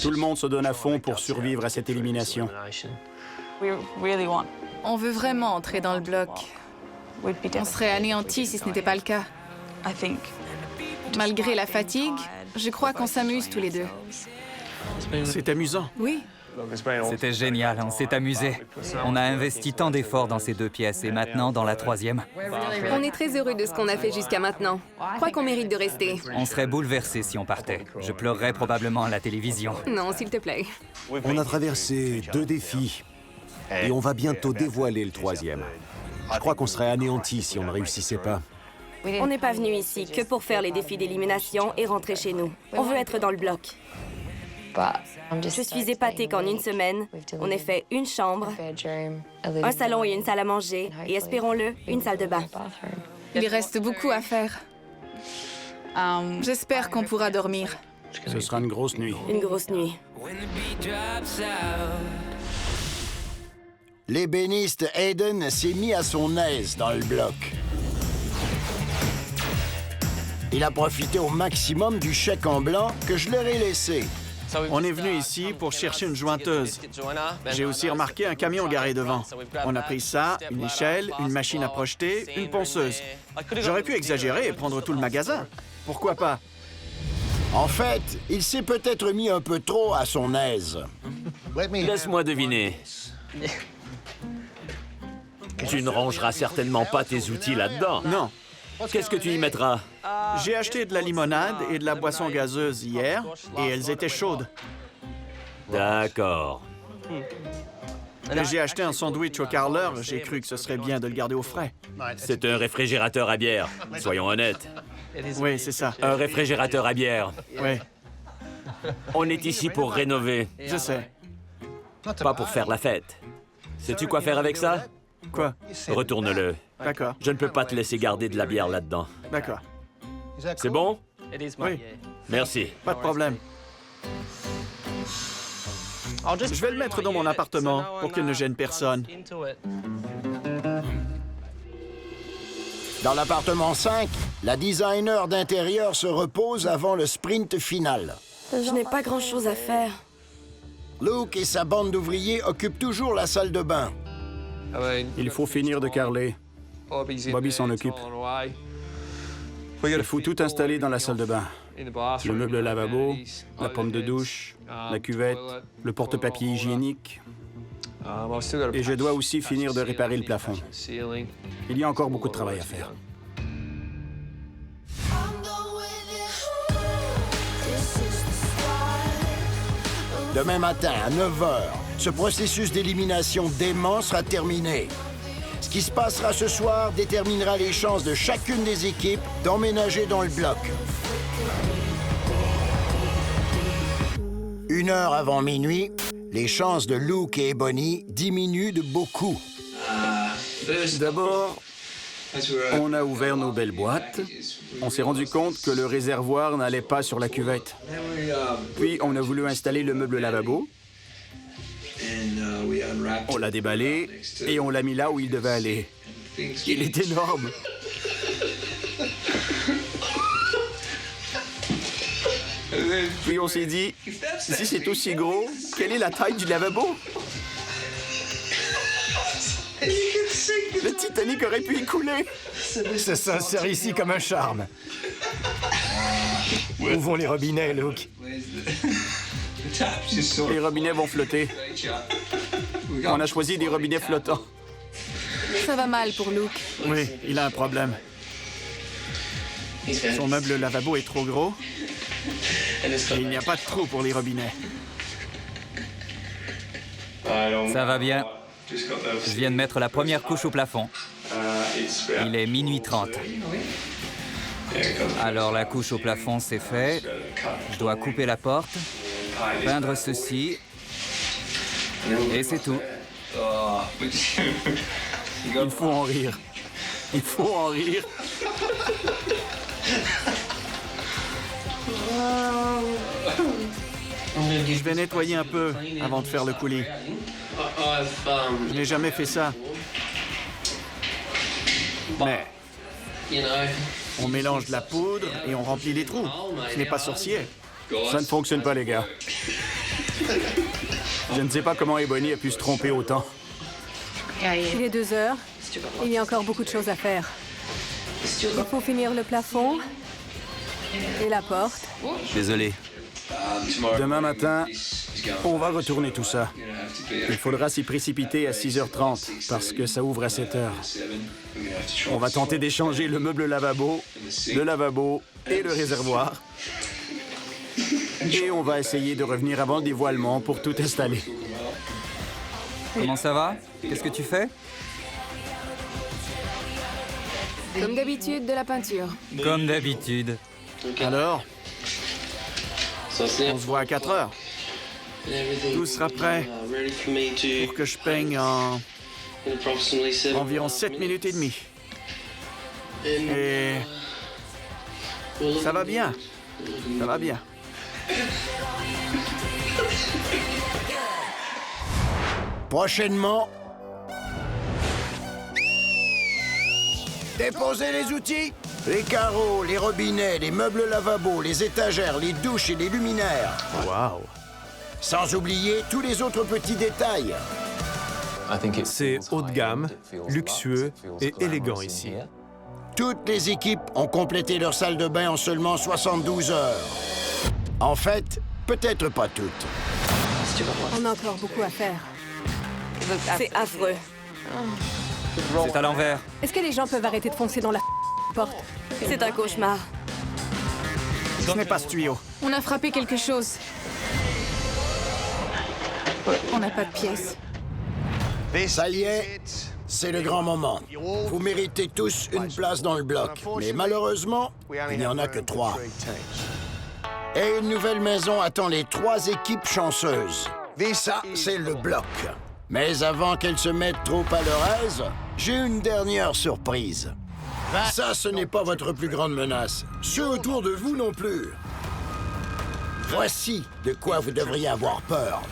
Speaker 2: Tout le monde se donne à fond pour survivre à cette élimination.
Speaker 20: On veut vraiment entrer dans le bloc. On serait anéantis si ce n'était pas le cas. Malgré la fatigue, je crois qu'on s'amuse tous les deux.
Speaker 9: C'est amusant.
Speaker 20: Oui.
Speaker 3: C'était génial, on s'est amusé. On a investi tant d'efforts dans ces deux pièces et maintenant dans la troisième.
Speaker 5: On est très heureux de ce qu'on a fait jusqu'à maintenant. Je crois qu'on mérite de rester.
Speaker 3: On serait bouleversés si on partait. Je pleurerais probablement à la télévision.
Speaker 5: Non, s'il te plaît.
Speaker 7: On a traversé 2 défis et on va bientôt dévoiler le 3e. Je crois qu'on serait anéantis si on ne réussissait pas.
Speaker 15: On n'est pas venu ici que pour faire les défis d'élimination et rentrer chez nous. On veut être dans le bloc. Je suis épatée qu'en une semaine, on ait fait une chambre, un salon et une salle à manger, et espérons-le, une salle de bain.
Speaker 20: Il reste beaucoup à faire. J'espère qu'on pourra dormir.
Speaker 2: Ce sera une grosse nuit.
Speaker 15: Une grosse nuit.
Speaker 1: L'ébéniste Aiden s'est mis à son aise dans le bloc. Il a profité au maximum du chèque en blanc que je leur ai laissé.
Speaker 9: On est venu ici pour chercher une jointeuse. J'ai aussi remarqué un camion garé devant. On a pris ça, une échelle, une machine à projeter, une ponceuse. J'aurais pu exagérer et prendre tout le magasin. Pourquoi pas?
Speaker 1: En fait, il s'est peut-être mis un peu trop à son aise.
Speaker 4: Laisse-moi deviner. Tu ne rangeras certainement pas tes outils là-dedans.
Speaker 9: Non.
Speaker 4: Qu'est-ce que tu y mettras?
Speaker 9: J'ai acheté de la limonade et de la boisson gazeuse hier, et elles étaient chaudes.
Speaker 4: D'accord.
Speaker 9: J'ai acheté un sandwich au carreleur, j'ai cru que ce serait bien de le garder au frais.
Speaker 4: C'est un réfrigérateur à bière, soyons honnêtes.
Speaker 9: Oui, c'est ça.
Speaker 4: Un réfrigérateur à bière.
Speaker 9: Oui.
Speaker 4: On est ici pour rénover.
Speaker 9: Je sais.
Speaker 4: Pas pour faire la fête. Sais-tu quoi faire avec ça?
Speaker 9: Quoi?
Speaker 4: Retourne-le.
Speaker 9: D'accord.
Speaker 4: Je ne peux pas te laisser garder de la bière là-dedans.
Speaker 9: D'accord.
Speaker 4: C'est bon?
Speaker 9: Oui.
Speaker 4: Merci.
Speaker 9: Pas de problème. Je vais le mettre dans mon appartement pour qu'il ne gêne personne.
Speaker 1: Dans l'appartement 5, la designer d'intérieur se repose avant le sprint final.
Speaker 15: Je n'ai pas grand-chose à faire.
Speaker 1: Luke et sa bande d'ouvriers occupent toujours la salle de bain.
Speaker 2: Il faut finir de carreler. Bobby s'en occupe. Il faut tout installer dans la salle de bain. Le meuble lavabo, la pomme de douche, la cuvette, le porte-papier hygiénique. Et je dois aussi finir de réparer le plafond. Il y a encore beaucoup de travail à faire.
Speaker 1: Demain matin, à 9 h, ce processus d'élimination d'aimants sera terminé. Ce qui se passera ce soir déterminera les chances de chacune des équipes d'emménager dans le bloc. 1 heure avant minuit, les chances de Luke et Ebony diminuent de beaucoup.
Speaker 2: D'abord, on a ouvert nos belles boîtes. On s'est rendu compte que le réservoir n'allait pas sur la cuvette. Puis, on a voulu installer le meuble lavabo. On l'a déballé et on l'a mis là où il devait aller. Il est énorme. Puis on s'est dit, si c'est aussi gros, quelle est la taille du lavabo? Le Titanic aurait pu y couler.
Speaker 18: Ça s'insère ici comme un charme. Où vont les robinets, Luke?
Speaker 2: Les robinets vont flotter. On a choisi des robinets flottants.
Speaker 20: Ça va mal pour Luke.
Speaker 9: Oui, il a un problème. Son meuble lavabo est trop gros. Et il n'y a pas de trou pour les robinets.
Speaker 3: Ça va bien. Je viens de mettre la première couche au plafond. Il est minuit 30. Alors la couche au plafond, c'est fait. Je dois couper la porte, peindre ceci, et c'est tout.
Speaker 2: Il faut en rire. Il faut en rire.
Speaker 9: Je vais nettoyer un peu avant de faire le coulis. Je n'ai jamais fait ça. Mais on mélange de la poudre et on remplit les trous. Ce n'est pas sorcier.
Speaker 2: Ça ne fonctionne pas, les gars. Je ne sais pas comment Ebony a pu se tromper autant.
Speaker 20: Il est 2 h. Il y a encore beaucoup de choses à faire. Il faut finir le plafond et la porte.
Speaker 16: Désolé.
Speaker 2: Demain matin, on va retourner tout ça. Il faudra s'y précipiter à 6h30 parce que ça ouvre à 7h. On va tenter d'échanger le meuble lavabo, le lavabo et le réservoir. Et on va essayer de revenir avant le dévoilement pour tout installer.
Speaker 3: Comment ça va? Qu'est-ce que tu fais?
Speaker 5: Comme d'habitude, de la peinture.
Speaker 3: Comme d'habitude.
Speaker 9: Alors? On se voit à 4 heures. Tout sera prêt pour que je peigne en environ 7 minutes et demie. Et ça va bien. Ça va bien.
Speaker 1: Prochainement, déposez les outils. Les carreaux, les robinets, les meubles lavabo, les étagères, les douches et les luminaires.
Speaker 9: Wow!
Speaker 1: Sans oublier tous les autres petits détails.
Speaker 22: C'est haut de gamme, luxueux et élégant ici.
Speaker 1: Toutes les équipes ont complété leur salle de bain en seulement 72 heures. En fait, peut-être pas toutes.
Speaker 20: On a encore beaucoup à faire.
Speaker 15: C'est affreux.
Speaker 3: C'est à l'envers.
Speaker 20: Est-ce que les gens peuvent arrêter de foncer dans la porte?
Speaker 15: C'est un cauchemar.
Speaker 9: Ce n'est pas ce tuyau.
Speaker 20: On a frappé quelque chose. On n'a pas de pièces.
Speaker 1: Ça y est, c'est le grand moment. Vous méritez tous une place dans le bloc. Mais malheureusement, il n'y en a que 3. Et une nouvelle maison attend les 3 équipes chanceuses. Ça, c'est le bloc. Mais avant qu'elles se mettent trop à leur aise, j'ai une dernière surprise. Ça, ce n'est pas votre plus grande menace. Ceux autour de vous non plus. Voici de quoi vous devriez avoir peur.